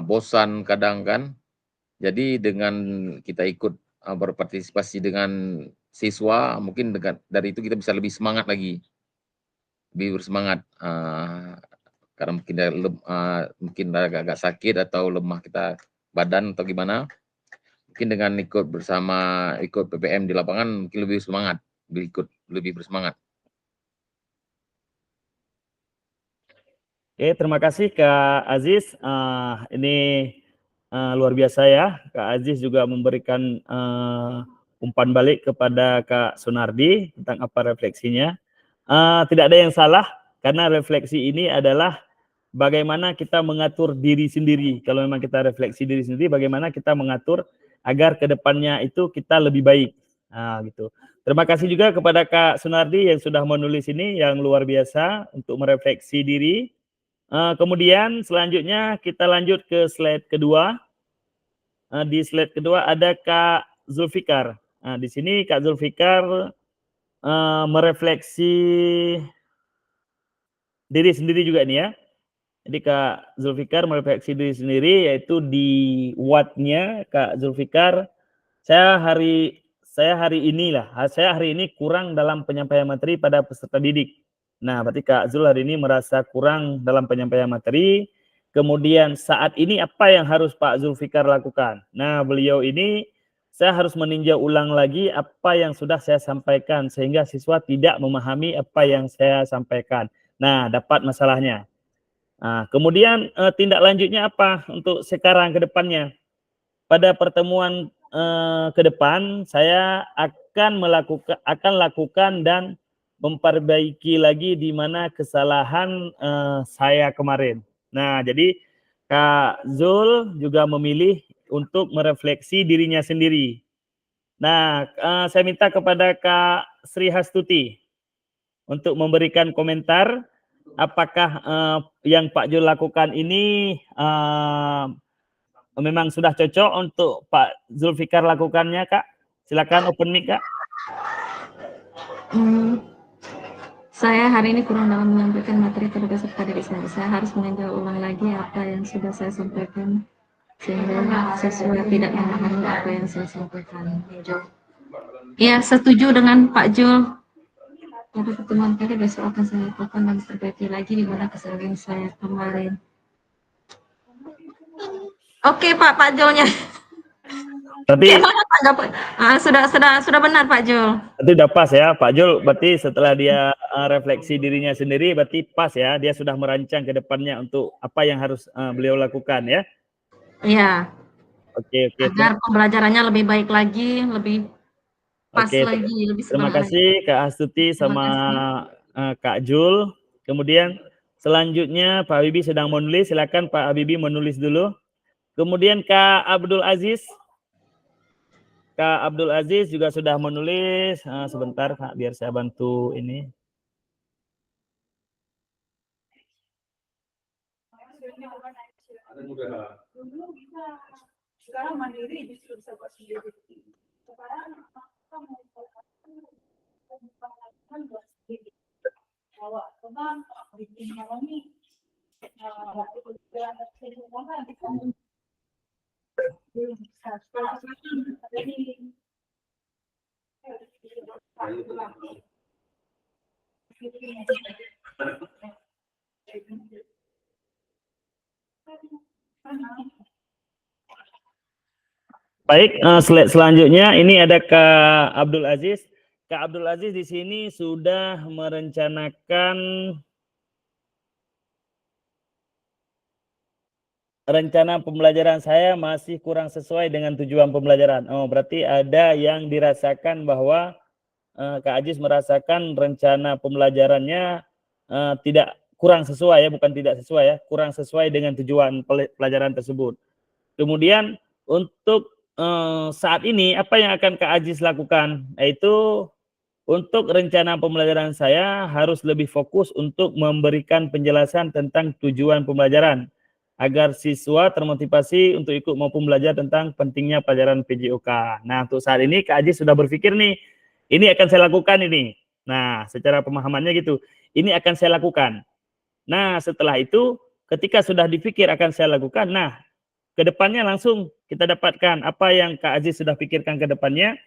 bosan kadang kan. Jadi dengan kita ikut berpartisipasi dengan siswa, mungkin dari itu kita bisa lebih semangat lagi, lebih bersemangat. Karena mungkin agak sakit atau lemah kita badan atau gimana, mungkin dengan ikut PPM di lapangan mungkin lebih semangat, lebih bersemangat. Oke, terima kasih Kak Aziz. Ini luar biasa ya, Kak Aziz juga memberikan umpan balik kepada Kak Sunardi tentang apa refleksinya. Tidak ada yang salah karena refleksi ini adalah bagaimana kita mengatur diri sendiri. Kalau memang kita refleksi diri sendiri, bagaimana kita mengatur agar ke depannya itu kita lebih baik. Gitu. Terima kasih juga kepada Kak Sunardi yang sudah menulis ini, yang luar biasa untuk merefleksi diri. Kemudian selanjutnya kita lanjut ke slide kedua. Di slide kedua ada Kak Zulfikar. Di sini Kak Zulfikar merefleksi diri sendiri juga nih ya. Jadi Kak Zulfikar merefleksi diri sendiri, yaitu di what-nya Kak Zulfikar, saya hari ini kurang dalam penyampaian materi pada peserta didik. Nah, berarti Kak Zul hari ini merasa kurang dalam penyampaian materi. Kemudian saat ini apa yang harus Pak Zulfikar lakukan? Nah, beliau ini saya harus meninjau ulang lagi apa yang sudah saya sampaikan sehingga siswa tidak memahami apa yang saya sampaikan. Nah, dapat masalahnya. Nah, kemudian tindak lanjutnya apa untuk sekarang ke depannya? Pada pertemuan ke depan saya akan lakukan dan memperbaiki lagi di mana kesalahan saya kemarin. Nah, jadi Kak Zul juga memilih untuk merefleksi dirinya sendiri. Nah, saya minta kepada Kak Sri Hastuti untuk memberikan komentar apakah yang Pak Zul lakukan ini memang sudah cocok untuk Pak Zulfikar lakukannya, Kak? Silakan open mic, Kak. Saya hari ini kurang dalam menyampaikan materi pada peserta didik saya. Saya harus meninjau ulang lagi apa yang sudah saya sampaikan sehingga sesuai tidak memahami apa yang saya sampaikan. Ya, setuju dengan Pak Jul. Pada pertemuan tadi besok akan saya lakukan dan perbaiki lagi di mana kesalahan saya kemarin. Oke, Pak Julnya. Tapi sudah benar Pak Jul. itu udah pas ya Pak Jul, berarti setelah dia refleksi dirinya sendiri berarti pas ya, dia sudah merancang ke depannya untuk apa yang harus beliau lakukan ya. Iya. Oke. Agar pembelajarannya lebih baik lagi, lebih pas lagi, lebih terima semangat kasih lagi. Kak Astuti sama Kak Jul. Kemudian selanjutnya Pak Habibie sedang menulis, silakan Pak Habibie menulis dulu. Kemudian Kak Abdul Aziz. Kak Abdul Aziz juga sudah menulis. Sebentar Kak, biar saya bantu ini. Dulu bisa, sekarang mandiri justru bisa buat sendiri. Sekarang buat sendiri. Kalau teman bikin ini, waktu kerja Baik, slide selanjutnya ini ada Kak Abdul Aziz. Kak Abdul Aziz di sini sudah merencanakan rencana pembelajaran saya masih kurang sesuai dengan tujuan pembelajaran. Oh, berarti ada yang dirasakan bahwa Kak Aziz merasakan rencana pembelajarannya tidak kurang sesuai ya, bukan tidak sesuai ya, kurang sesuai dengan tujuan pelajaran tersebut. Kemudian untuk saat ini apa yang akan Kak Aziz lakukan? Yaitu untuk rencana pembelajaran saya harus lebih fokus untuk memberikan penjelasan tentang tujuan pembelajaran agar siswa termotivasi untuk ikut maupun belajar tentang pentingnya pelajaran PJOK. Nah, untuk saat ini Kak Aziz sudah berpikir nih, ini akan saya lakukan ini. Nah, secara pemahamannya gitu, ini akan saya lakukan. Nah, setelah itu ketika sudah dipikir akan saya lakukan, nah, ke depannya langsung kita dapatkan apa yang Kak Aziz sudah pikirkan ke depannya.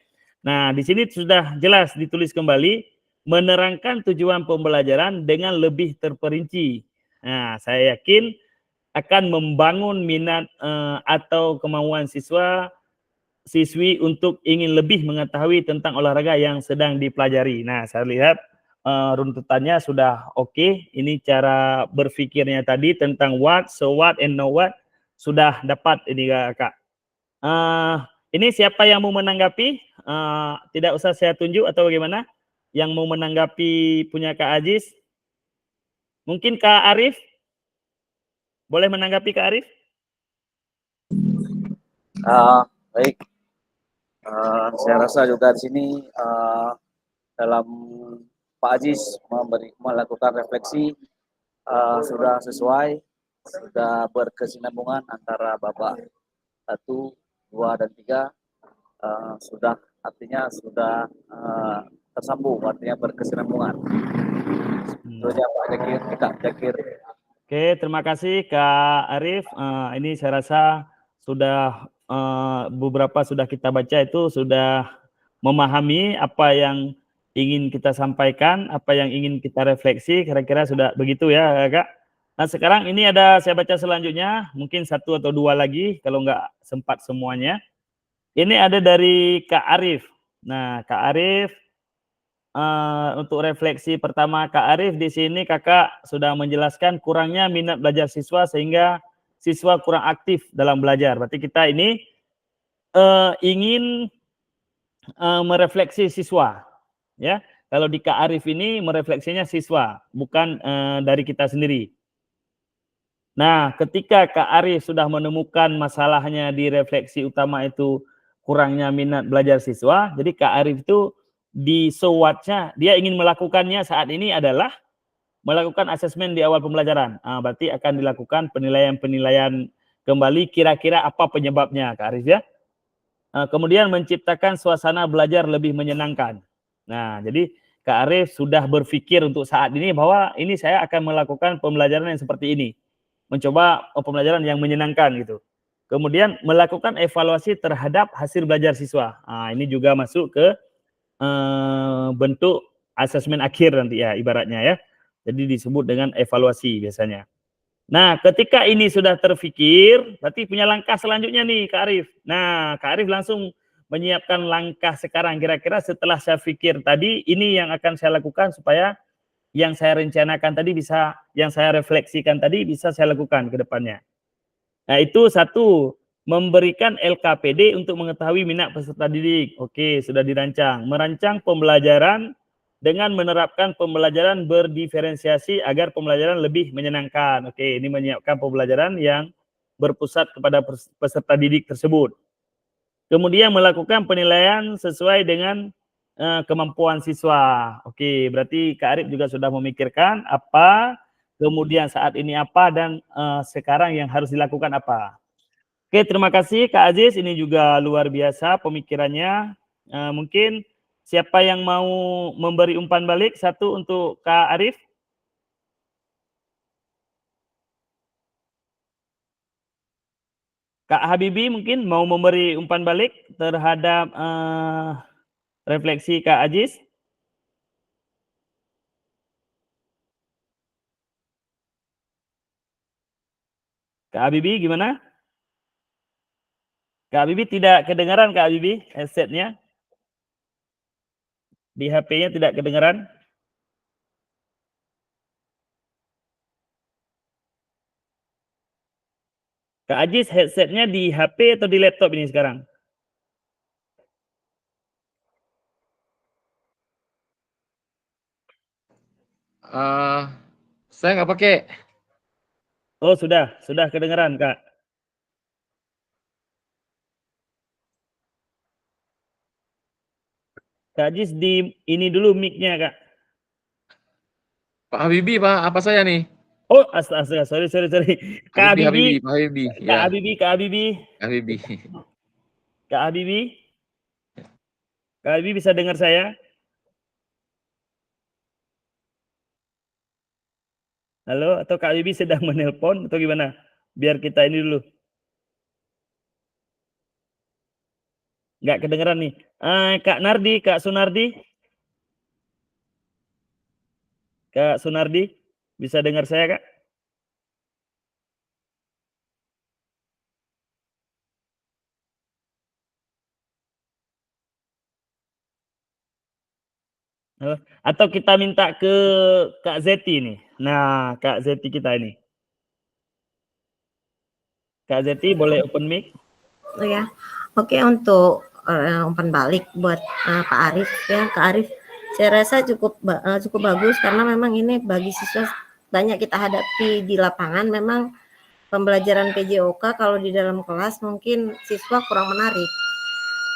Nah, di sini sudah jelas ditulis kembali, menerangkan tujuan pembelajaran dengan lebih terperinci. Nah, saya yakin akan membangun minat atau kemauan siswi untuk ingin lebih mengetahui tentang olahraga yang sedang dipelajari. Nah, saya lihat runtutannya sudah oke. Ini cara berpikirnya tadi tentang what, so what, and know what sudah dapat ini Kak. Ini siapa yang mau menanggapi? Tidak usah saya tunjuk atau bagaimana? Yang mau menanggapi punya Kak Aziz? Mungkin Kak Arif? Boleh menanggapi Kak Arif? Baik. Saya rasa juga di sini dalam Pak Aziz melakukan refleksi sudah sesuai, sudah berkesinambungan antara babak 1, 2, dan 3 sudah artinya sudah tersambung, artinya berkesinambungan. Itu aja Pak Jakir, Kak Jakir. Oke, terima kasih Kak Arif. Ini saya rasa sudah beberapa sudah kita baca itu sudah memahami apa yang ingin kita sampaikan, apa yang ingin kita refleksi, kira-kira sudah begitu ya Kak. Nah, sekarang ini ada saya baca selanjutnya, mungkin 1 atau 2 lagi kalau nggak sempat semuanya. Ini ada dari Kak Arif. Nah, Kak Arif, untuk refleksi pertama Kak Arif di sini Kakak sudah menjelaskan kurangnya minat belajar siswa sehingga siswa kurang aktif dalam belajar. Berarti kita ini ingin merefleksi siswa, ya. Kalau di Kak Arif ini merefleksinya siswa, bukan dari kita sendiri. Nah, ketika Kak Arif sudah menemukan masalahnya di refleksi utama itu kurangnya minat belajar siswa, jadi Kak Arif itu di SWOT-nya, dia ingin melakukannya saat ini adalah melakukan asesmen di awal pembelajaran. Berarti akan dilakukan penilaian-penilaian kembali kira-kira apa penyebabnya Kak Arif ya. Kemudian menciptakan suasana belajar lebih menyenangkan. Nah, jadi Kak Arif sudah berpikir untuk saat ini bahwa ini saya akan melakukan pembelajaran yang seperti ini. Mencoba pembelajaran yang menyenangkan gitu. Kemudian melakukan evaluasi terhadap hasil belajar siswa. Ini juga masuk ke bentuk asesmen akhir nanti ya ibaratnya ya. Jadi disebut dengan evaluasi biasanya. Nah, ketika ini sudah terpikir, berarti punya langkah selanjutnya nih Kak Arif. Nah, Kak Arif langsung menyiapkan langkah sekarang. Kira-kira setelah saya pikir tadi, ini yang akan saya lakukan supaya yang saya rencanakan tadi bisa, yang saya refleksikan tadi bisa saya lakukan ke depannya. Nah, itu 1, memberikan LKPD untuk mengetahui minat peserta didik. Oke, sudah dirancang. Merancang pembelajaran dengan menerapkan pembelajaran berdiferensiasi agar pembelajaran lebih menyenangkan. Oke, ini menyiapkan pembelajaran yang berpusat kepada peserta didik tersebut. Kemudian melakukan penilaian sesuai dengan kemampuan siswa. Oke, berarti Kak Arif juga sudah memikirkan apa, kemudian saat ini apa, dan sekarang yang harus dilakukan apa. Oke, terima kasih Kak Aziz, ini juga luar biasa pemikirannya. Mungkin siapa yang mau memberi umpan balik, 1 untuk Kak Arif. Kak Habibi mungkin mau memberi umpan balik terhadap refleksi Kak Aziz. Kak Habibi gimana? Kak Habibi tidak kedengaran Kak Habibi headsetnya. Di HP-nya tidak kedengaran. Kak Aziz headsetnya di HP atau di laptop ini sekarang? Saya nggak pakai. Oh, sudah kedengaran Kak. Kak Aziz di ini dulu mic-nya Kak. Pak Habibie, Pak, apa saya nih? Oh, astaga, sorry. Kak Habibi. Pak Habibie. Kak Ya, Habibi. Habibie. Kak Habibi. Kak Habibi bisa dengar saya? Halo, atau Kak Habibi sedang menelpon atau gimana? Biar kita ini dulu. Nggak kedengeran nih. Kak Nardi, Kak Sunardi. Kak Sunardi, bisa dengar saya Kak? Halo? Atau kita minta ke Kak Zeti nih. Nah, Kak Zeti kita ini. Kak Zeti boleh open mic? Oh ya, oke, untuk umpan balik buat Pak Arif ya, Kak Arif, saya rasa cukup bagus karena memang ini bagi siswa banyak kita hadapi di lapangan. Memang pembelajaran PJOK kalau di dalam kelas mungkin siswa kurang menarik,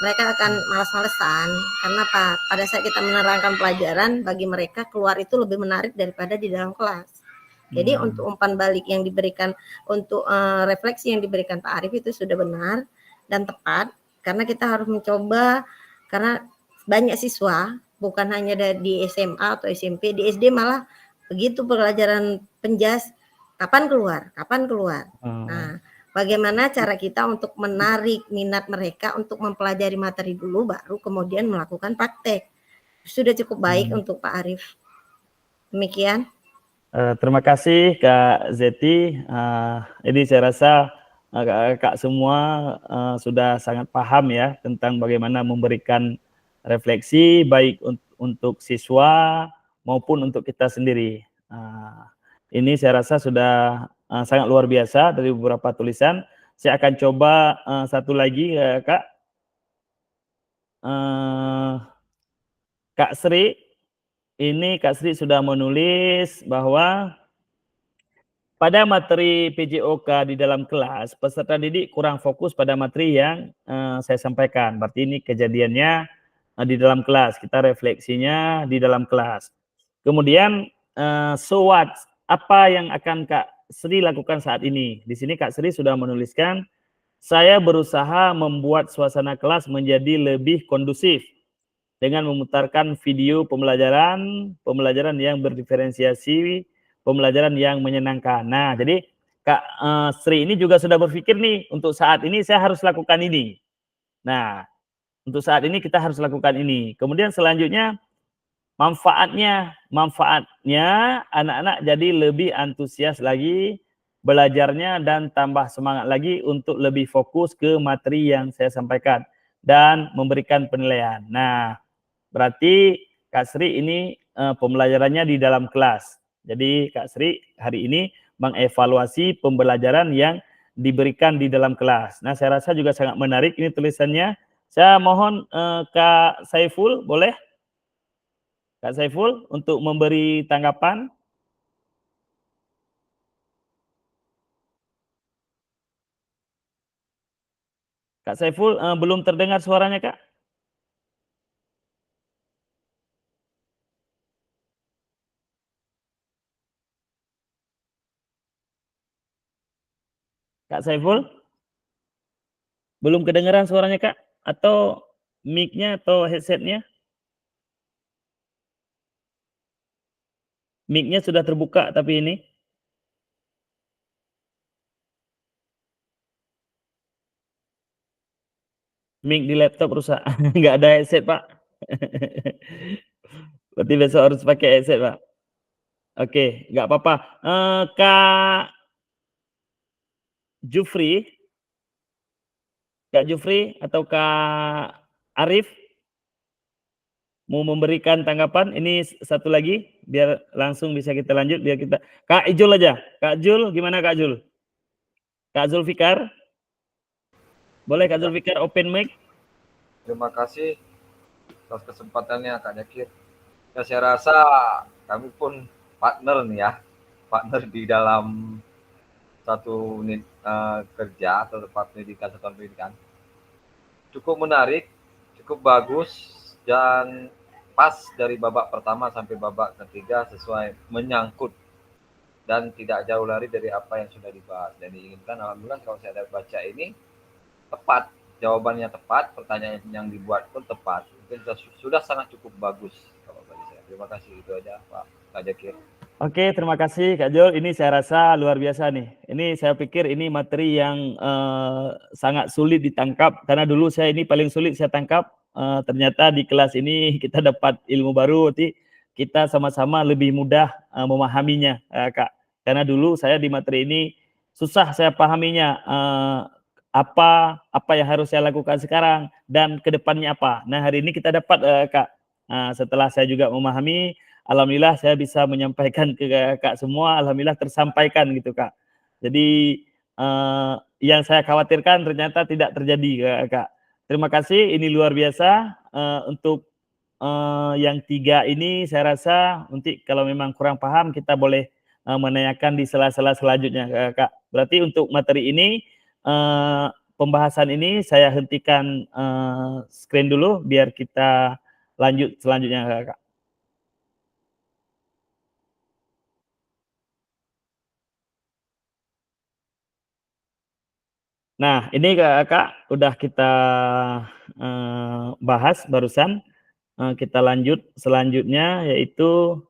mereka akan malas-malesan karena apa? Pada saat kita menerangkan pelajaran bagi mereka keluar itu lebih menarik daripada di dalam kelas. Jadi untuk umpan balik yang diberikan, untuk refleksi yang diberikan Pak Arif itu sudah benar dan tepat, karena kita harus mencoba, karena banyak siswa bukan hanya di SMA atau SMP, di SD malah begitu pelajaran penjas kapan keluar. Nah, bagaimana cara kita untuk menarik minat mereka untuk mempelajari materi dulu, baru kemudian melakukan praktek. Sudah cukup baik untuk Pak Arif. Demikian. Terima kasih Kak Zeti. Ini saya rasa kakak semua sudah sangat paham ya tentang bagaimana memberikan refleksi baik untuk siswa maupun untuk kita sendiri. Ini saya rasa sudah sangat luar biasa dari beberapa tulisan. Saya akan coba satu lagi Kak. Kak Sri, ini Kak Sri sudah menulis bahwa pada materi PJOK di dalam kelas, peserta didik kurang fokus pada materi yang saya sampaikan. Berarti ini kejadiannya di dalam kelas, kita refleksinya di dalam kelas. Kemudian, so what? Apa yang akan Kak Sri lakukan saat ini? Di sini Kak Sri sudah menuliskan, saya berusaha membuat suasana kelas menjadi lebih kondusif dengan memutarkan video pembelajaran yang berdiferensiasi, pembelajaran yang menyenangkan. Nah, jadi Kak Sri ini juga sudah berpikir nih, untuk saat ini saya harus lakukan ini. Nah, untuk saat ini kita harus lakukan ini. Kemudian selanjutnya, manfaatnya anak-anak jadi lebih antusias lagi belajarnya dan tambah semangat lagi untuk lebih fokus ke materi yang saya sampaikan dan memberikan penilaian. Nah, berarti Kak Sri ini pembelajarannya di dalam kelas. Jadi Kak Sri hari ini mengevaluasi pembelajaran yang diberikan di dalam kelas. Nah, saya rasa juga sangat menarik ini tulisannya. Saya mohon Kak Saiful, boleh? Kak Saiful untuk memberi tanggapan. Kak Saiful, belum terdengar suaranya, Kak. Kak Saiful? Belum kedengaran suaranya, Kak? Atau mic-nya atau headset-nya? Mic-nya sudah terbuka tapi ini. Mic di laptop rusak. Nggak ada headset, Pak. Berarti besok harus pakai headset, Pak. Oke, nggak apa-apa. Kak Jufri atau Kak Arif mau memberikan tanggapan. Ini satu lagi biar langsung bisa kita lanjut, biar kita Kak Ijul aja. Kak Jul, gimana Kak Jul? Kak Zulfikar? Boleh Kak Zulfikar open mic? Terima kasih atas kesempatannya Kak Jakir. Ya, saya rasa kami pun partner nih ya, partner di dalam satu unit kerja atau tempat pendidikan, satuan pendidikan. Cukup menarik, cukup bagus, dan pas dari babak pertama sampai babak ketiga sesuai, menyangkut dan tidak jauh lari dari apa yang sudah dibahas dan diinginkan. Alhamdulillah kalau saya ada baca ini tepat, jawabannya tepat, pertanyaan yang dibuat pun tepat. Mungkin sudah sangat cukup bagus kalau bagi saya. Terima kasih, itu aja Pak Jakir. Oke, terima kasih Kak Jul. Ini saya rasa luar biasa nih. Ini saya pikir ini materi yang sangat sulit ditangkap, karena dulu saya ini paling sulit saya tangkap. Ternyata di kelas ini kita dapat ilmu baru, nanti kita sama-sama lebih mudah memahaminya, Kak. Karena dulu saya di materi ini susah saya pahaminya, apa yang harus saya lakukan sekarang dan kedepannya apa. Nah, hari ini kita dapat, Kak. Setelah saya juga memahami, alhamdulillah saya bisa menyampaikan ke Kak semua, alhamdulillah tersampaikan gitu, Kak. Jadi yang saya khawatirkan ternyata tidak terjadi, Kak. Terima kasih, ini luar biasa. Untuk yang 3 ini saya rasa nanti kalau memang kurang paham kita boleh menanyakan di sela-sela selanjutnya, Kak. Berarti untuk materi ini pembahasan ini saya hentikan screen dulu biar kita lanjut selanjutnya, Kak. Nah, ini Kak, udah kita bahas barusan. Kita lanjut selanjutnya yaitu,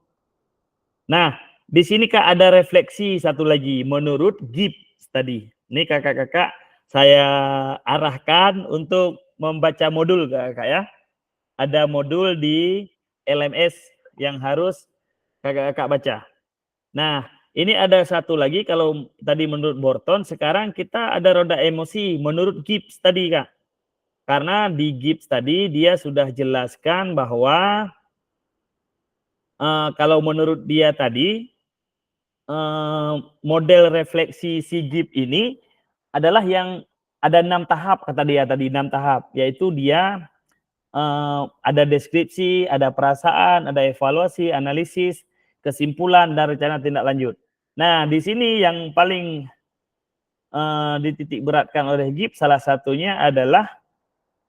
nah di sini Kak ada refleksi satu lagi menurut Gibbs tadi. Ini kakak-kakak saya arahkan untuk membaca modul Kak ya. Ada modul di LMS yang harus kakak-kakak baca. Nah, ini ada satu lagi, kalau tadi menurut Borton, sekarang kita ada roda emosi menurut Gibbs tadi, Kak. Karena di Gibbs tadi dia sudah jelaskan bahwa kalau menurut dia tadi model refleksi si Gibbs ini adalah yang ada 6 tahap, kata dia tadi, 6 tahap, yaitu dia ada deskripsi, ada perasaan, ada evaluasi, analisis, kesimpulan, dan rencana tindak lanjut. Nah, di sini yang paling dititik beratkan oleh Gibbs salah satunya adalah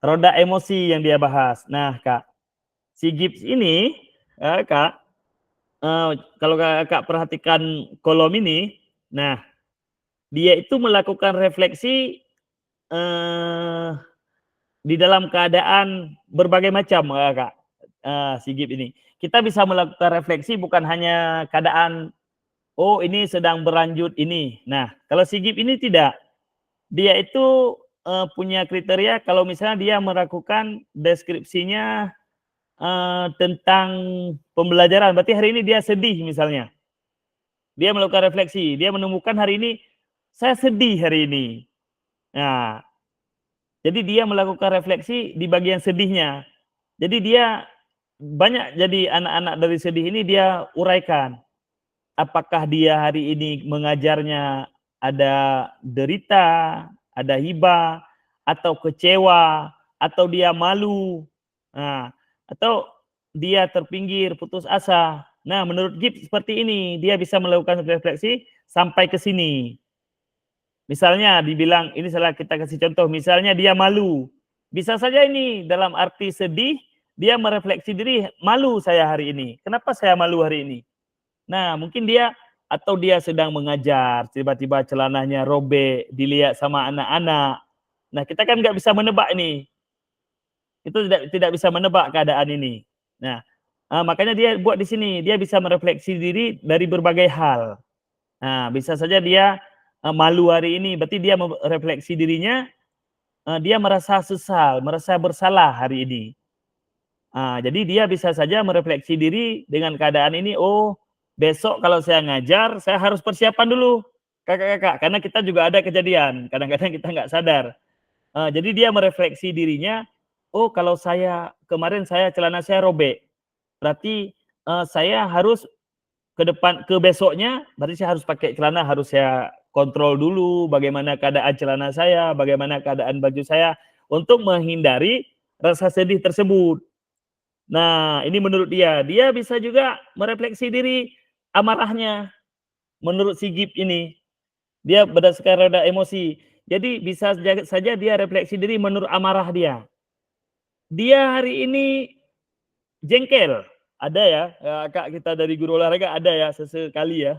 roda emosi yang dia bahas. Nah, Kak, si Gibbs ini, Kak, kalau Kak perhatikan kolom ini, nah, dia itu melakukan refleksi di dalam keadaan berbagai macam, Kak, si Gibbs ini. Kita bisa melakukan refleksi bukan hanya keadaan, oh ini sedang berlanjut ini. Nah, kalau si Gibbs ini tidak. Dia itu punya kriteria kalau misalnya dia melakukan deskripsinya tentang pembelajaran. Berarti hari ini dia sedih misalnya. Dia melakukan refleksi. Dia menemukan hari ini, saya sedih hari ini. Nah, jadi dia melakukan refleksi di bagian sedihnya. Jadi dia banyak, jadi anak-anak dari sedih ini dia uraikan. Apakah dia hari ini mengajarnya ada derita, ada hibah, atau kecewa, atau dia malu, nah, atau dia terpinggir, putus asa. Nah, menurut Gibbs seperti ini, dia bisa melakukan refleksi sampai ke sini. Misalnya dibilang, ini salah, kita kasih contoh, misalnya dia malu. Bisa saja ini dalam arti sedih, dia merefleksi diri, malu saya hari ini. Kenapa saya malu hari ini? Nah, mungkin dia, atau dia sedang mengajar, tiba-tiba celananya robek, dilihat sama anak-anak. Nah, kita kan nggak bisa menebak ini. Itu tidak bisa menebak keadaan ini. Nah, makanya dia buat di sini, dia bisa merefleksi diri dari berbagai hal. Nah, bisa saja dia malu hari ini, berarti dia merefleksi dirinya, dia merasa sesal, merasa bersalah hari ini. Jadi dia bisa saja merefleksi diri dengan keadaan ini, oh besok kalau saya ngajar, saya harus persiapan dulu, kakak-kakak, karena kita juga ada kejadian, kadang-kadang kita nggak sadar. Jadi dia merefleksi dirinya, oh kalau saya, kemarin celana saya robek, berarti saya harus ke besoknya, berarti saya harus pakai celana, harus saya kontrol dulu bagaimana keadaan celana saya, bagaimana keadaan baju saya, untuk menghindari rasa sedih tersebut. Nah, ini menurut dia. Dia bisa juga merefleksi diri amarahnya. Menurut si Gibbs ini, dia berdasarkan roda emosi. Jadi bisa saja dia refleksi diri menurut amarah dia. Dia hari ini jengkel. Ada ya, Kak, kita dari guru olahraga ada ya, sesekali ya.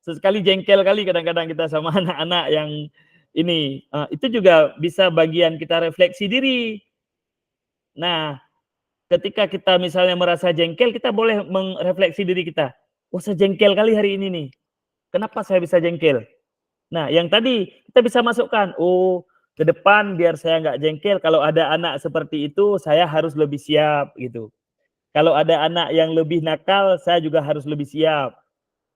Sesekali jengkel kali kadang-kadang kita sama anak-anak yang ini. Itu juga bisa bagian kita refleksi diri. Nah, ketika kita misalnya merasa jengkel, kita boleh merefleksi diri kita. Wah, saya jengkel kali hari ini nih. Kenapa saya bisa jengkel? Nah, yang tadi kita bisa masukkan, oh ke depan biar saya nggak jengkel, kalau ada anak seperti itu, saya harus lebih siap gitu. Kalau ada anak yang lebih nakal, saya juga harus lebih siap.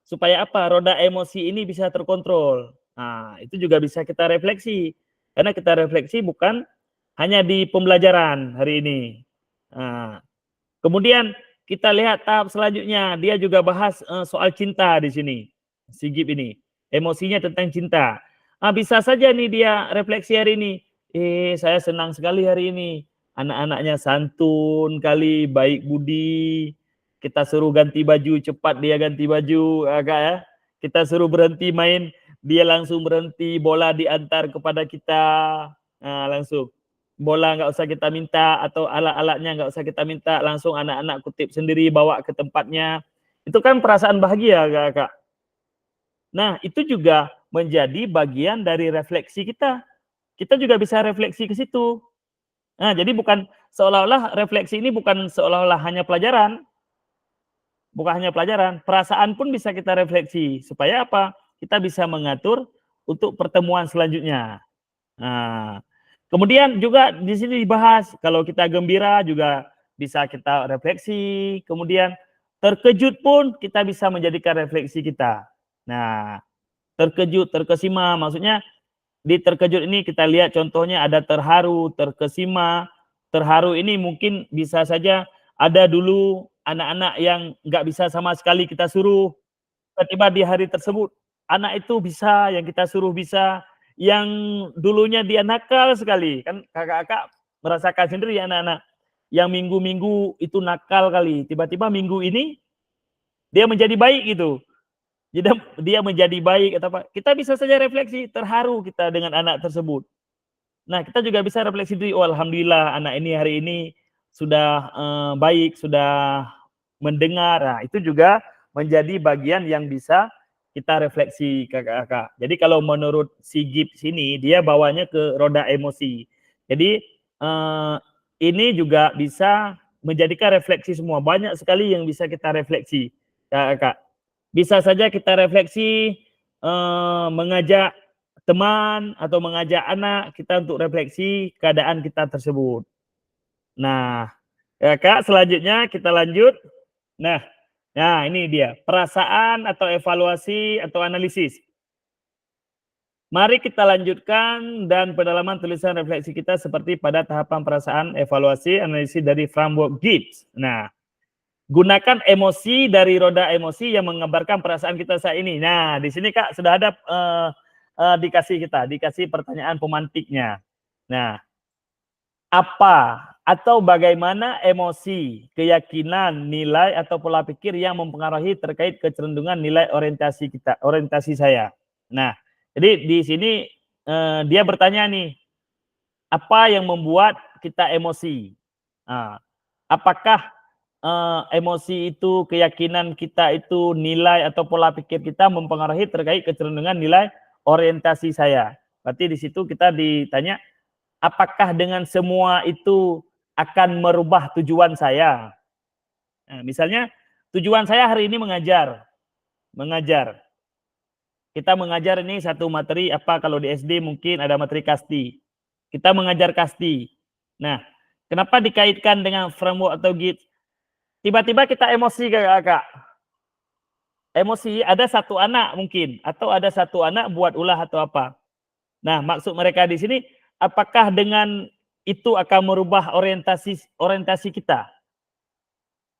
Supaya apa? Roda emosi ini bisa terkontrol. Nah, itu juga bisa kita refleksi. Karena kita refleksi bukan hanya di pembelajaran hari ini. Nah, kemudian kita lihat tahap selanjutnya, dia juga bahas soal cinta di sini, si Gibbs ini, emosinya tentang cinta. Bisa saja nih dia refleksi hari ini, saya senang sekali hari ini, anak-anaknya santun kali, baik budi, kita suruh ganti baju, cepat dia ganti baju, Kak ya, kita suruh berhenti main, dia langsung berhenti, bola diantar kepada kita, langsung. Bola nggak usah kita minta, atau alat-alatnya nggak usah kita minta, langsung anak-anak kutip sendiri bawa ke tempatnya. Itu kan perasaan bahagia, Kak. Nah, itu juga menjadi bagian dari refleksi kita. Kita juga bisa refleksi ke situ. Nah, jadi bukan seolah-olah refleksi ini bukan seolah-olah hanya pelajaran. Bukan hanya pelajaran, perasaan pun bisa kita refleksi. Supaya apa? Kita bisa mengatur untuk pertemuan selanjutnya. Nah, kemudian juga di sini dibahas kalau kita gembira juga bisa kita refleksi. Kemudian terkejut pun kita bisa menjadikan refleksi kita. Nah, terkejut, terkesima, maksudnya di terkejut ini kita lihat contohnya ada terharu, terkesima. Terharu ini mungkin bisa saja ada dulu anak-anak yang nggak bisa sama sekali kita suruh, tiba-tiba di hari tersebut anak itu bisa, yang kita suruh bisa, yang dulunya dia nakal sekali, kan kakak-kakak merasakan sendiri ya anak-anak, yang minggu-minggu itu nakal kali, tiba-tiba minggu ini dia menjadi baik gitu. Jadi dia menjadi baik atau apa? Kita bisa saja refleksi, terharu kita dengan anak tersebut. Nah, kita juga bisa refleksi diri, oh alhamdulillah anak ini hari ini sudah baik, sudah mendengar. Nah, itu juga menjadi bagian yang bisa kita refleksi kakak-kakak. Jadi kalau menurut si Gibbs sini, dia bawanya ke roda emosi. Jadi ini juga bisa menjadikan refleksi semua. Banyak sekali yang bisa kita refleksi kakak-kakak. Bisa saja kita refleksi mengajak teman atau mengajak anak kita untuk refleksi keadaan kita tersebut. Nah, kakak selanjutnya kita lanjut. Nah, ini dia perasaan atau evaluasi atau analisis. Mari kita lanjutkan dan pendalaman tulisan refleksi kita seperti pada tahapan perasaan, evaluasi, analisis dari framework Gibbs. Nah, gunakan emosi dari roda emosi yang menggambarkan perasaan kita saat ini. Nah, di sini Kak sudah ada dikasih pertanyaan pemantiknya. Nah, apa atau bagaimana emosi, keyakinan, nilai atau pola pikir yang mempengaruhi terkait kecenderungan nilai orientasi saya. Nah, jadi di sini dia bertanya nih, apa yang membuat kita emosi? Nah, apakah emosi itu, keyakinan kita itu, nilai atau pola pikir kita mempengaruhi terkait kecenderungan nilai orientasi saya. Berarti di situ kita ditanya, apakah dengan semua itu akan merubah tujuan saya? Nah, misalnya tujuan saya hari ini mengajar. Kita mengajar ini satu materi apa, kalau di SD mungkin ada materi kasti. Kita mengajar kasti. Nah, kenapa dikaitkan dengan framework atau Gibbs? Tiba-tiba kita emosi kakak. Emosi, ada satu anak mungkin, atau ada satu anak buat ulah atau apa. Nah, maksud mereka di sini, apakah dengan itu akan merubah orientasi kita?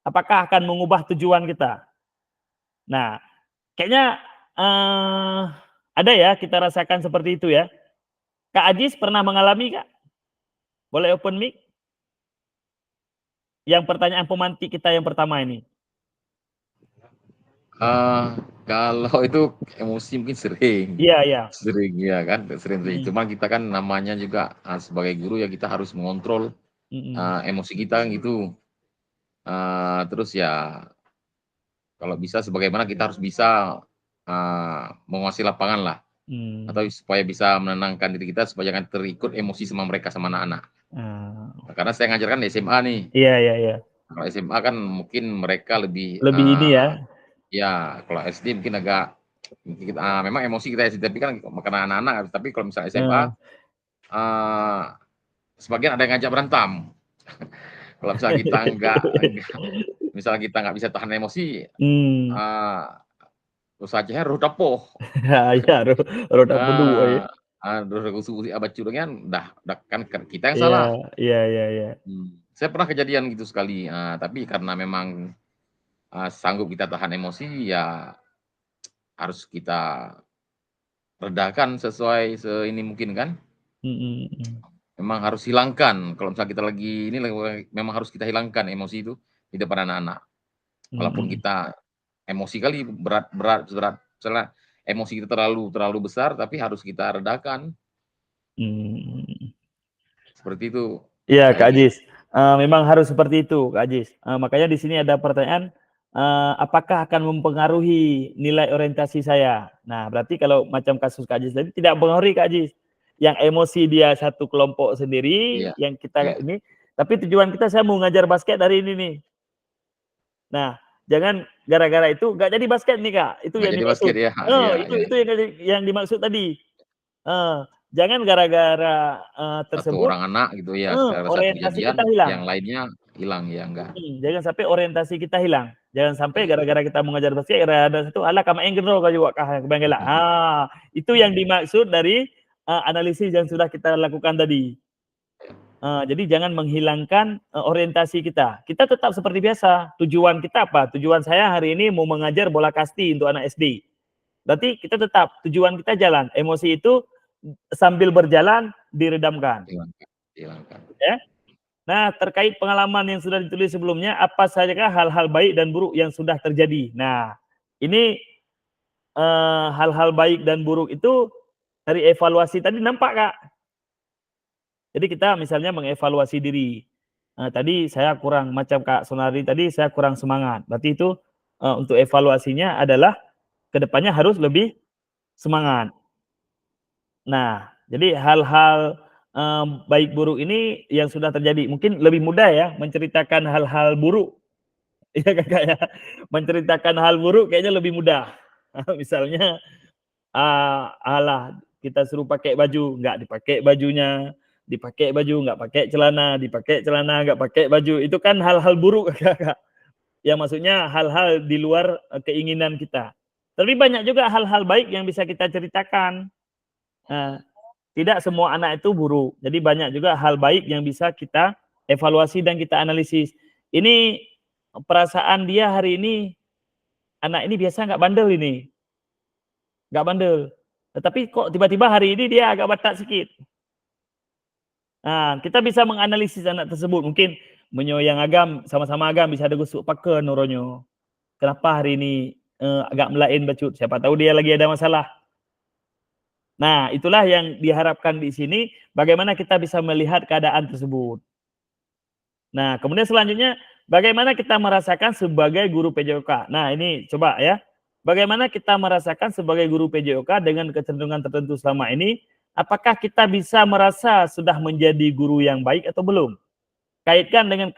Apakah akan mengubah tujuan kita? Nah, kayaknya ada ya kita rasakan seperti itu ya. Kak Ajis pernah mengalami, Kak? Boleh open mic? Yang pertanyaan pemantik kita yang pertama ini. Kalau itu emosi mungkin sering. Iya. Sering ya kan, sering. Cuma kita kan namanya juga sebagai guru ya kita harus mengontrol emosi kita kan gitu. Terus ya kalau bisa sebagaimana kita harus bisa menguasai lapangan lah. Atau supaya bisa menenangkan diri kita supaya jangan terikut emosi sama mereka, sama anak-anak. Karena saya ngajarkan di SMA nih. Iya. Kalau SMA kan mungkin mereka lebih ini ya. Ya, kalau SD mungkin agak memang emosi kita SD, tapi kan karena anak-anak. Tapi kalau misalnya SMA, sebagian ada yang ngajak berantem. Kalau misalnya kita misalnya kita nggak bisa tahan emosi, terus aja roda poh. Ya, roda dua ya. Roda kususi abad curangnya, dah kan kita yang salah. Iya. Saya pernah kejadian gitu sekali, tapi karena memang sanggup kita tahan emosi, ya harus kita redakan sesuai ini mungkin kan. Memang harus hilangkan. Kalau misalnya kita lagi ini, memang harus kita hilangkan emosi itu di depan anak-anak. Walaupun kita emosi kali berat, misalnya emosi kita terlalu besar, tapi harus kita redakan. Seperti itu. Iya, Kak Ajis. Memang harus seperti itu, Kak Ajis. Makanya di sini ada pertanyaan, apakah akan mempengaruhi nilai orientasi saya? Nah, berarti kalau macam kasus Kak Ajis tadi tidak mempengaruhi, Kak Ajis. Yang emosi dia satu kelompok sendiri, yang kita ini, tapi tujuan kita saya mau ngajar basket dari ini nih. Nah, jangan gara-gara itu nggak jadi basket nih, Kak. Itu yang dimaksud. Itu yang dimaksud tadi. Jangan gara-gara tersebut satu orang anak gitu ya, orientasi kita hilang. yang lainnya hilang ya enggak. Jangan sampai orientasi kita hilang. Jangan sampai gara-gara kita mengajar basket, ada satu alah kama engro kau juga kah kebangelan. Itu yang dimaksud dari analisis yang sudah kita lakukan tadi. Jadi jangan menghilangkan orientasi kita. Kita tetap seperti biasa. Tujuan kita apa? Tujuan saya hari ini mau mengajar bola kasti untuk anak SD. Berarti kita tetap tujuan kita jalan. Emosi itu sambil berjalan diredamkan. Ya. Nah, terkait pengalaman yang sudah ditulis sebelumnya, apa sajakah hal-hal baik dan buruk yang sudah terjadi? Nah, ini hal-hal baik dan buruk itu dari evaluasi tadi nampak, Kak. Jadi kita misalnya mengevaluasi diri. Tadi saya kurang, macam Kak Sonari tadi, saya kurang semangat. Berarti itu untuk evaluasinya adalah kedepannya harus lebih semangat. Nah, jadi hal-hal baik buruk ini yang sudah terjadi. Mungkin lebih mudah ya menceritakan hal-hal buruk. Iya Kakak ya. Menceritakan hal buruk kayaknya lebih mudah. Misalnya alah kita suruh pakai baju, nggak dipakai bajunya, dipakai baju, nggak pakai celana, dipakai celana, nggak pakai baju. Itu kan hal-hal buruk Kakak. Ya maksudnya hal-hal di luar keinginan kita. Tapi banyak juga hal-hal baik yang bisa kita ceritakan. Tidak semua anak itu buruk. Jadi banyak juga hal baik yang bisa kita evaluasi dan kita analisis. Ini perasaan dia hari ini, anak ini biasa nggak bandel ini. Nggak bandel. Tetapi kok tiba-tiba hari ini dia agak batak sedikit. Nah, kita bisa menganalisis anak tersebut. Mungkin menyoyang agam, sama-sama agam bisa ada gusuk pakai nuronyo. Kenapa hari ini agak melain bacut? Siapa tahu dia lagi ada masalah. Nah, itulah yang diharapkan di sini, bagaimana kita bisa melihat keadaan tersebut. Nah, kemudian selanjutnya, bagaimana kita merasakan sebagai guru PJOK. Nah, ini coba ya. Bagaimana kita merasakan sebagai guru PJOK dengan kecenderungan tertentu selama ini, apakah kita bisa merasa sudah menjadi guru yang baik atau belum? Kaitkan dengan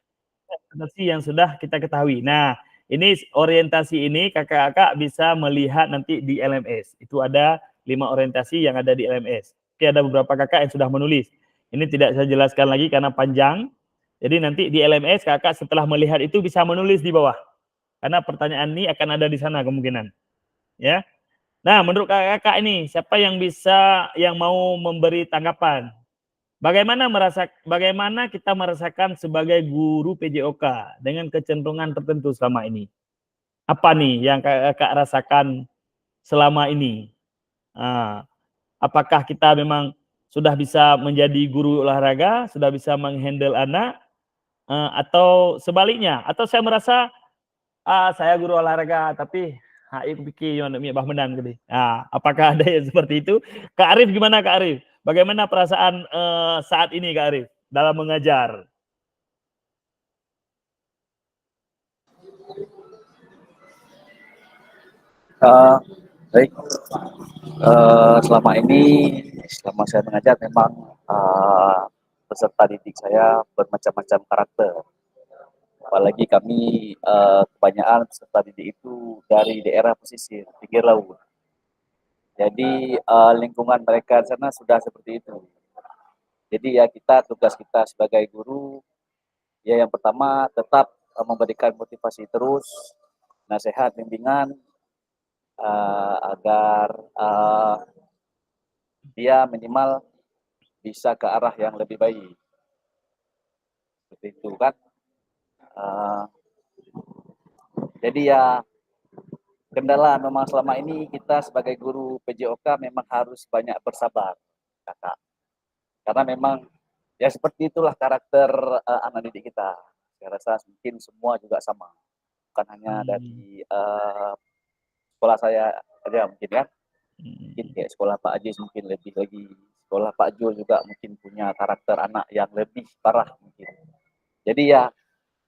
orientasi yang sudah kita ketahui. Nah, ini orientasi ini kakak-kakak bisa melihat nanti di LMS. Itu ada 5 orientasi yang ada di LMS. Oke, ada beberapa kakak yang sudah menulis. Ini tidak saya jelaskan lagi karena panjang. Jadi nanti di LMS kakak setelah melihat itu bisa menulis di bawah. Karena pertanyaan ini akan ada di sana kemungkinan. Ya. Nah, menurut kakak ini siapa yang mau memberi tanggapan? Bagaimana kita merasakan sebagai guru PJOK dengan kecenderungan tertentu selama ini? Apa nih yang kakak rasakan selama ini? Apakah kita memang sudah bisa menjadi guru olahraga, sudah bisa menghandle anak, atau sebaliknya? Atau saya merasa saya guru olahraga tapi pikir yang bah menang gitu. Apakah ada yang seperti itu? Kak Arif gimana Kak Arif? Bagaimana perasaan saat ini Kak Arif dalam mengajar? Baik, selama ini, selama saya mengajar memang peserta didik saya bermacam-macam karakter. Apalagi kami kebanyakan peserta didik itu dari daerah pesisir, pinggir laut. Jadi lingkungan mereka di sana sudah seperti itu. Jadi ya tugas kita sebagai guru, ya yang pertama tetap memberikan motivasi terus, nasihat, bimbingan, agar dia minimal bisa ke arah yang lebih baik. Seperti itu kan. Jadi ya kendala memang selama ini kita sebagai guru PJOK memang harus banyak bersabar, kakak. Karena memang ya seperti itulah karakter anak didik kita. Saya rasa mungkin semua juga sama. Bukan hanya dari sekolah saya aja mungkin ya. Mungkin kayak sekolah Pak Ajis mungkin lebih lagi. Sekolah Pak Jul juga mungkin punya karakter anak yang lebih parah mungkin. Jadi ya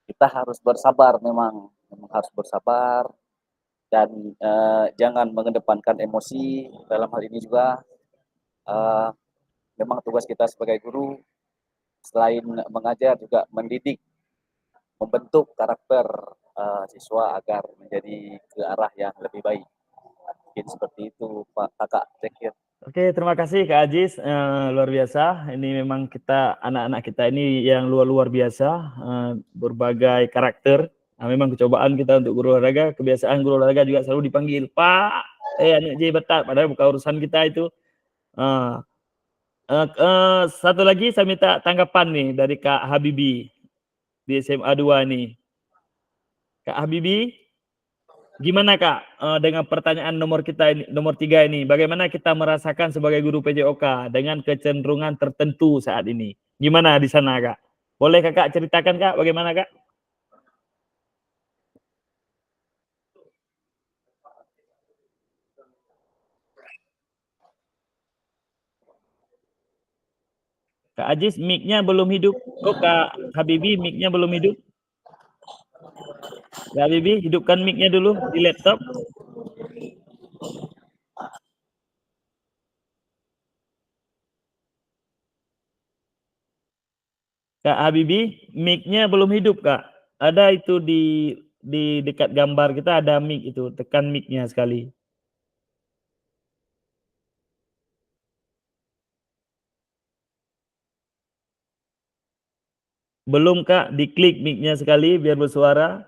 kita harus bersabar, memang harus bersabar dan jangan mengedepankan emosi. Dalam hal ini juga memang tugas kita sebagai guru selain mengajar juga mendidik, membentuk karakter siswa agar menjadi ke arah yang lebih baik. Mungkin seperti itu Pak Kakak Zekir. Oke, terima kasih Kak Ajis, luar biasa. Ini memang anak-anak kita ini yang luar biasa, berbagai karakter. Nah, memang kecobaan kita untuk guru olahraga, kebiasaan guru olahraga juga selalu dipanggil, Pak, anak J Betat, padahal bukan urusan kita itu. Satu lagi saya minta tanggapan nih dari Kak Habibi di SMA 2 nih. Kak Habibi, gimana Kak dengan pertanyaan nomor 3 ini? Bagaimana kita merasakan sebagai guru PJOK dengan kecenderungan tertentu saat ini? Gimana di sana Kak? Boleh Kakak ceritakan Kak, bagaimana Kak? Kak Ajis, mic-nya belum hidup. Oh, Kak Habibi, mic-nya belum hidup. Kak Habibi, hidupkan mic-nya dulu di laptop. Kak Habibi, mic-nya belum hidup, Kak. Ada itu di dekat gambar kita ada mic itu, tekan mic-nya sekali. Belum, Kak, diklik mic-nya sekali biar bersuara.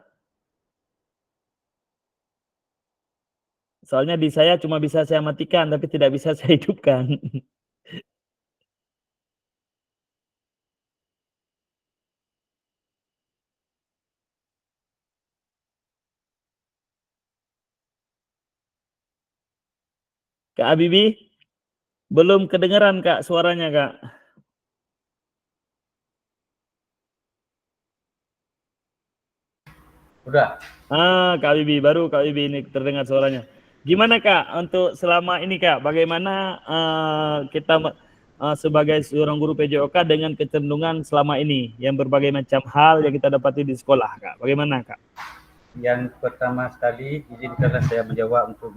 Soalnya di saya cuma bisa saya matikan, tapi tidak bisa saya hidupkan. Kak Habibi, belum kedengeran, Kak, suaranya, Kak. Udah. Kak Habibi, baru Kak Habibi ini terdengar suaranya. Gimana Kak untuk selama ini Kak, bagaimana kita sebagai seorang guru PJOK dengan kecenderungan selama ini yang berbagai macam hal yang kita dapati di sekolah Kak, bagaimana Kak? Yang pertama sekali izinkanlah saya menjawab untuk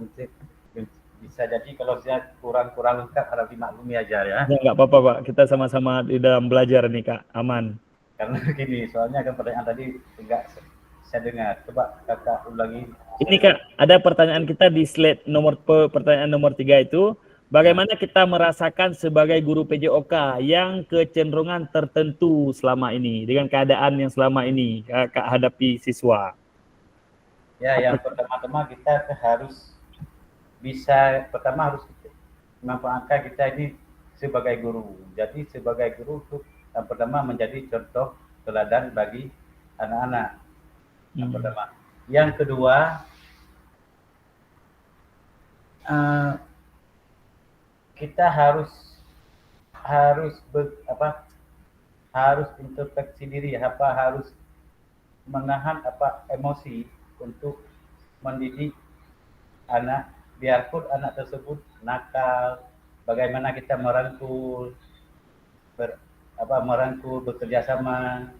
bisa jadi kalau saya kurang lengkap harap dimaklumi aja ya. Ya nggak apa-apa Pak, kita sama-sama di dalam belajar nih Kak, aman. Karena gini, soalnya kan pertanyaan tadi enggak saya dengar. Coba Kakak ulangi. Ini Kak, ada pertanyaan kita di slide pertanyaan nomor 3 itu. Bagaimana kita merasakan sebagai guru PJOK yang kecenderungan tertentu selama ini dengan keadaan yang selama ini Kak hadapi siswa? Ya, yang pertama-tama kita harus bisa harus memanfaatkan kita ini sebagai guru. Jadi sebagai guru itu yang pertama menjadi contoh teladan bagi anak-anak. Yang pertama. Yang kedua, kita harus introspeksi diri, harus menahan emosi untuk mendidik anak, biarpun anak tersebut nakal, bagaimana kita merangkul, bekerja sama.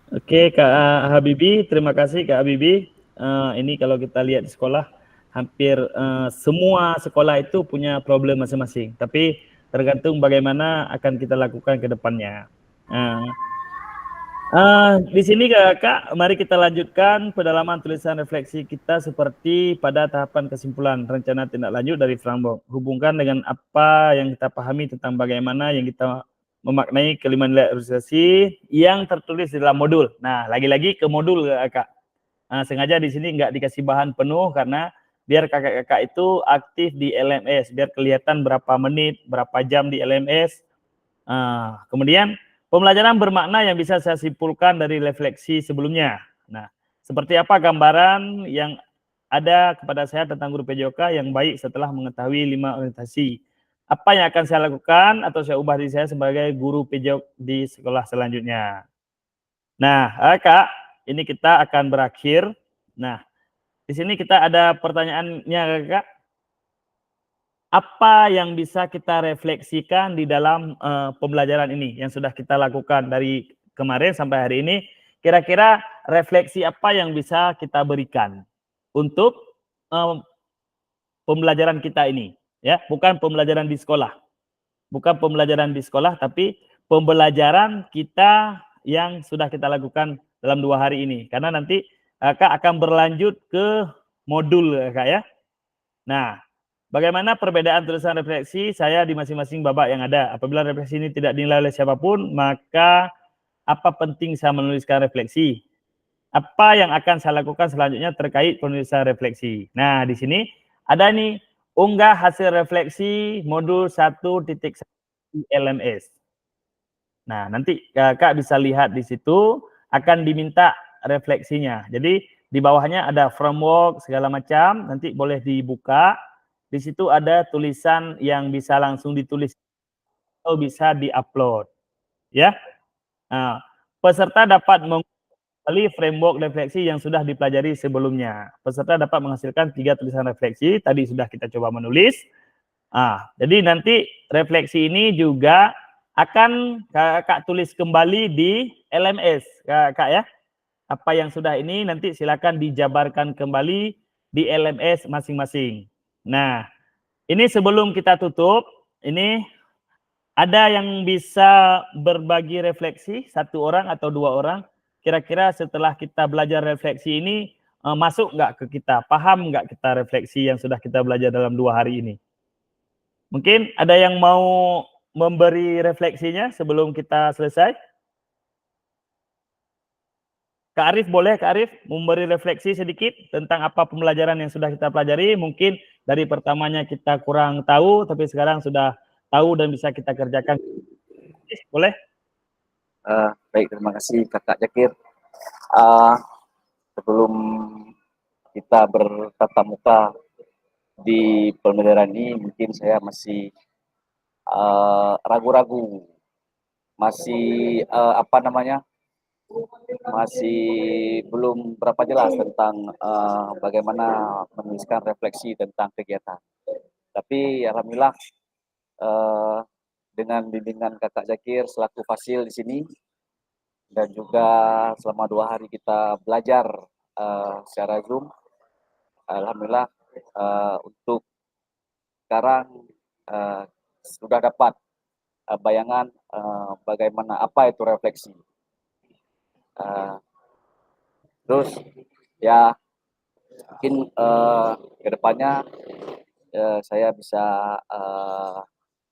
Oke Kak Habibi, terima kasih Kak Habibi. Ini kalau kita lihat di sekolah, hampir semua sekolah itu punya problem masing-masing. Tapi tergantung bagaimana akan kita lakukan ke depannya. Di sini Kak, mari kita lanjutkan pendalaman tulisan refleksi kita seperti pada tahapan kesimpulan rencana tindak lanjut dari Framework. Hubungkan dengan apa yang kita pahami tentang bagaimana yang kita memaknai kelima nilai organisasi yang tertulis di dalam modul. Nah, lagi-lagi ke modul Kak. Sengaja di sini nggak dikasih bahan penuh karena biar kakak-kakak itu aktif di LMS, biar kelihatan berapa menit, berapa jam di LMS. Kemudian pembelajaran bermakna yang bisa saya simpulkan dari refleksi sebelumnya. Nah, seperti apa gambaran yang ada kepada saya tentang guru PJOK yang baik setelah mengetahui 5 orientasi. Apa yang akan saya lakukan atau saya ubah diri saya sebagai guru PJOK di sekolah selanjutnya. Nah, Kak, ini kita akan berakhir. Nah, di sini kita ada pertanyaannya, Kak. Apa yang bisa kita refleksikan di dalam pembelajaran ini yang sudah kita lakukan dari kemarin sampai hari ini? Kira-kira refleksi apa yang bisa kita berikan untuk pembelajaran kita ini? Ya, bukan pembelajaran di sekolah. Bukan pembelajaran di sekolah, tapi pembelajaran kita yang sudah kita lakukan dalam 2 hari ini. Karena nanti Kak akan berlanjut ke modul Kak ya. Nah, bagaimana perbedaan tulisan refleksi saya di masing-masing babak yang ada. Apabila refleksi ini tidak dinilai oleh siapapun, maka apa penting saya menuliskan refleksi? Apa yang akan saya lakukan selanjutnya terkait penulisan refleksi? Nah, di sini ada nih, unggah hasil refleksi modul 1.1 LMS. Nah, nanti Kakak bisa lihat di situ akan diminta refleksinya. Jadi di bawahnya ada framework segala macam, nanti boleh dibuka. Di situ ada tulisan yang bisa langsung ditulis atau bisa diupload. Ya. Nah, peserta dapat framework refleksi yang sudah dipelajari sebelumnya. Peserta dapat menghasilkan 3 tulisan refleksi, tadi sudah kita coba menulis. Jadi nanti refleksi ini juga akan Kakak tulis kembali di LMS, Kak ya. Apa yang sudah ini nanti silakan dijabarkan kembali di LMS masing-masing. Nah, ini sebelum kita tutup, ini ada yang bisa berbagi refleksi, 1 orang atau 2 orang. Kira-kira setelah kita belajar refleksi ini, masuk nggak ke kita? Paham nggak kita refleksi yang sudah kita belajar dalam 2 hari ini? Mungkin ada yang mau memberi refleksinya sebelum kita selesai? Kak Arif boleh, Kak Arif memberi refleksi sedikit tentang apa pembelajaran yang sudah kita pelajari. Mungkin dari pertamanya kita kurang tahu, tapi sekarang sudah tahu dan bisa kita kerjakan. Boleh? Baik, terima kasih Kakak Zakir. Sebelum kita bertatap muka di pembelajaran ini, mungkin saya masih ragu-ragu, masih masih belum berapa jelas tentang bagaimana menuliskan refleksi tentang kegiatan. Tapi alhamdulillah dengan bimbingan Kakak Zakir selaku fasil di sini, dan juga selama 2 hari kita belajar secara Zoom, alhamdulillah untuk sekarang sudah dapat bayangan bagaimana apa itu refleksi. Terus ya mungkin kedepannya saya bisa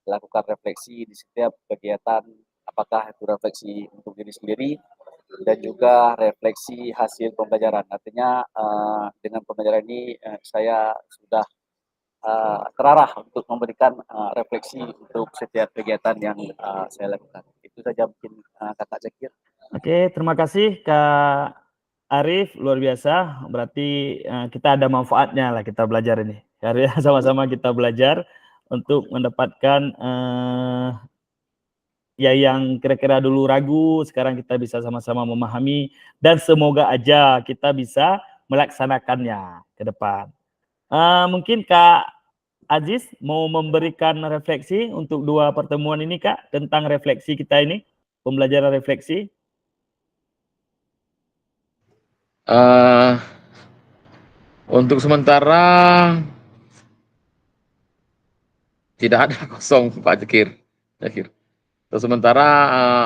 lakukan refleksi di setiap kegiatan, apakah itu refleksi untuk diri sendiri dan juga refleksi hasil pembelajaran. Artinya dengan pembelajaran ini saya sudah terarah untuk memberikan refleksi untuk setiap kegiatan yang saya lakukan. Itu saja mungkin Kakak Zakir. Oke, terima kasih Kak Arif, luar biasa. Berarti kita ada manfaatnya lah kita belajar ini. Karena sama-sama kita belajar untuk mendapatkan ya yang kira-kira dulu ragu, sekarang kita bisa sama-sama memahami dan semoga aja kita bisa melaksanakannya ke depan. Mungkin Kak Aziz mau memberikan refleksi untuk 2 pertemuan ini Kak, tentang refleksi kita ini, pembelajaran refleksi. Untuk sementara tidak ada kosong Pak Zakir. Untuk sementara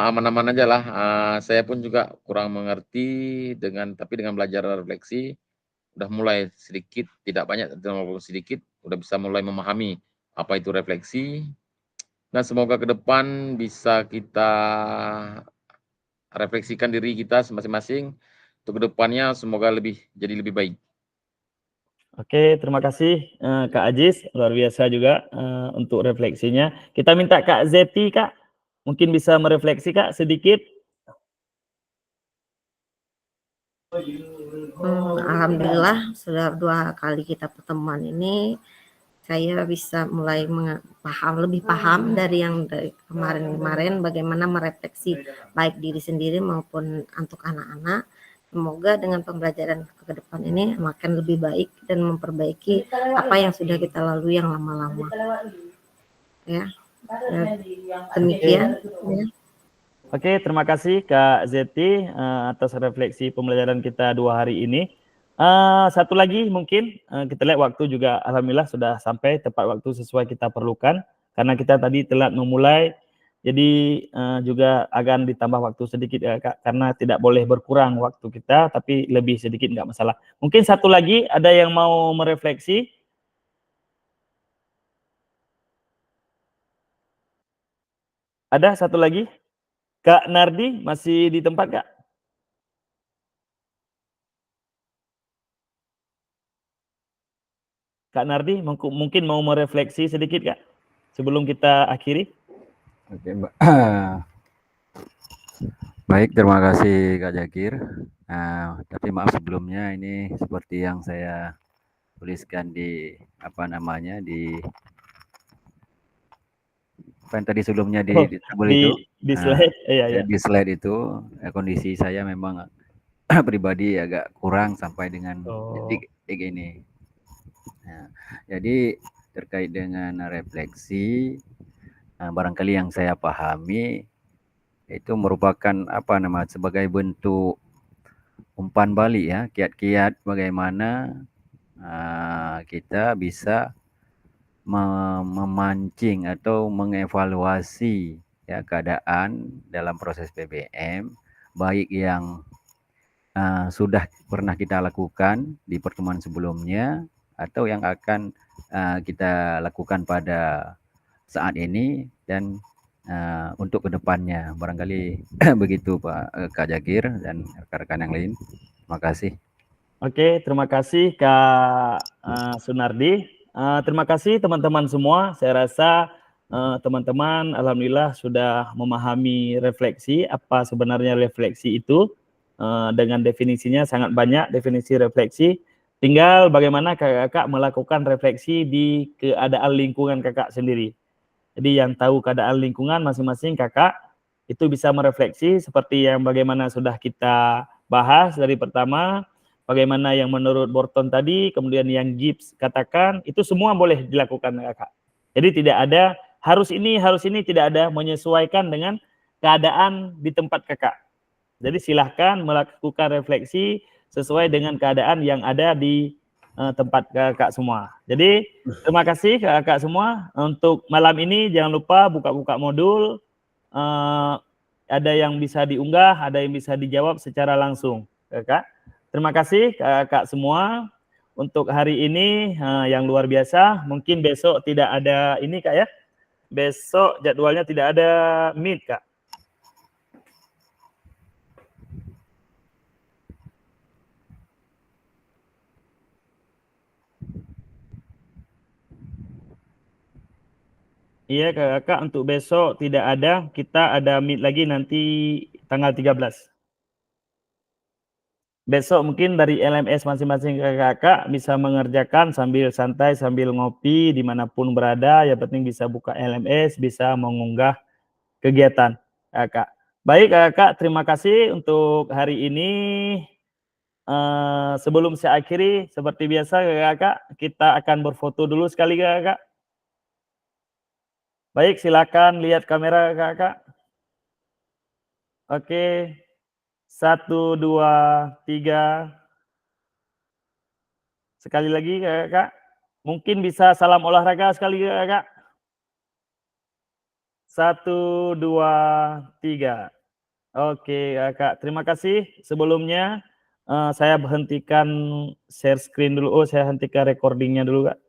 aman-aman aja lah. Saya pun juga kurang mengerti tapi dengan belajar refleksi udah mulai sedikit, tidak banyak, walaupun sedikit, udah bisa mulai memahami apa itu refleksi. Dan semoga ke depan bisa kita refleksikan diri kita masing-masing. Untuk ke depannya semoga jadi lebih baik. Oke, terima kasih Kak Aziz, luar biasa juga untuk refleksinya. Kita minta Kak Zeti, Kak, mungkin bisa merefleksi Kak sedikit. Alhamdulillah sudah 2 kali kita pertemuan ini, saya bisa mulai lebih paham dari kemarin-kemarin bagaimana merefleksi baik diri sendiri maupun untuk anak-anak. Semoga dengan pembelajaran ke depan ini makin lebih baik dan memperbaiki apa yang sudah kita lalui yang lama-lama. Ya, demikian. Ya. Oke, terima kasih Kak Zeti atas refleksi pembelajaran kita 2 hari ini. Satu lagi mungkin kita lihat waktu juga alhamdulillah sudah sampai tepat waktu sesuai kita perlukan karena kita tadi telat memulai, jadi juga akan ditambah waktu sedikit ya Kak, karena tidak boleh berkurang waktu kita tapi lebih sedikit nggak masalah. Mungkin satu lagi ada yang mau merefleksi? Ada satu lagi? Kak Nardi masih di tempat, Kak? Kak Nardi mungkin mau merefleksi sedikit, Kak, sebelum kita akhiri. Oke, Mbak. Baik, terima kasih Kak Jakir. Tapi maaf sebelumnya, ini seperti yang saya tuliskan di apa yang tadi sebelumnya di tabel itu, di slide, di slide itu, kondisi saya memang pribadi agak kurang sampai dengan detik ini. Nah, jadi terkait dengan refleksi, barangkali yang saya pahami itu merupakan sebagai bentuk umpan balik ya, kiat-kiat bagaimana kita bisa memancing atau mengevaluasi ya keadaan dalam proses PBM, baik yang sudah pernah kita lakukan di pertemuan sebelumnya atau yang akan kita lakukan pada saat ini dan untuk kedepannya. Barangkali begitu Pak Kak Jakir dan rekan-rekan yang lain. Terima kasih. Oke, terima kasih Kak Sunardi. Terima kasih teman-teman semua. Saya rasa teman-teman alhamdulillah sudah memahami refleksi, apa sebenarnya refleksi itu. Dengan definisinya sangat banyak definisi refleksi. Tinggal bagaimana kakak melakukan refleksi di keadaan lingkungan kakak sendiri. Jadi yang tahu keadaan lingkungan masing-masing kakak itu bisa merefleksi seperti yang bagaimana sudah kita bahas dari pertama, bagaimana yang menurut Borton tadi, kemudian yang Gibbs katakan, itu semua boleh dilakukan kakak. Jadi tidak ada harus ini tidak ada, menyesuaikan dengan keadaan di tempat kakak. Jadi silahkan melakukan refleksi sesuai dengan keadaan yang ada di tempat kakak semua. Jadi terima kasih kakak semua untuk malam ini. Jangan lupa buka-buka modul. Ada yang bisa diunggah, ada yang bisa dijawab secara langsung, kakak. Terima kasih kakak semua untuk hari ini yang luar biasa. Mungkin besok tidak ada ini kak ya. Besok jadwalnya tidak ada meet kak. Iya kakak, untuk besok tidak ada, kita ada meet lagi nanti tanggal 13. Besok mungkin dari LMS masing-masing kakak bisa mengerjakan sambil santai, sambil ngopi, dimanapun berada, yang penting bisa buka LMS, bisa mengunggah kegiatan kakak. Baik kakak, terima kasih untuk hari ini. Sebelum saya akhiri, seperti biasa kakak, kita akan berfoto dulu sekali kakak. Baik, silakan lihat kamera kakak. Oke. 1, 2, 3. Sekali lagi kakak. Mungkin bisa salam olahraga sekali kakak. 1, 2, 3. Oke kakak, terima kasih. Sebelumnya saya hentikan share screen dulu. Saya hentikan recordingnya dulu kak.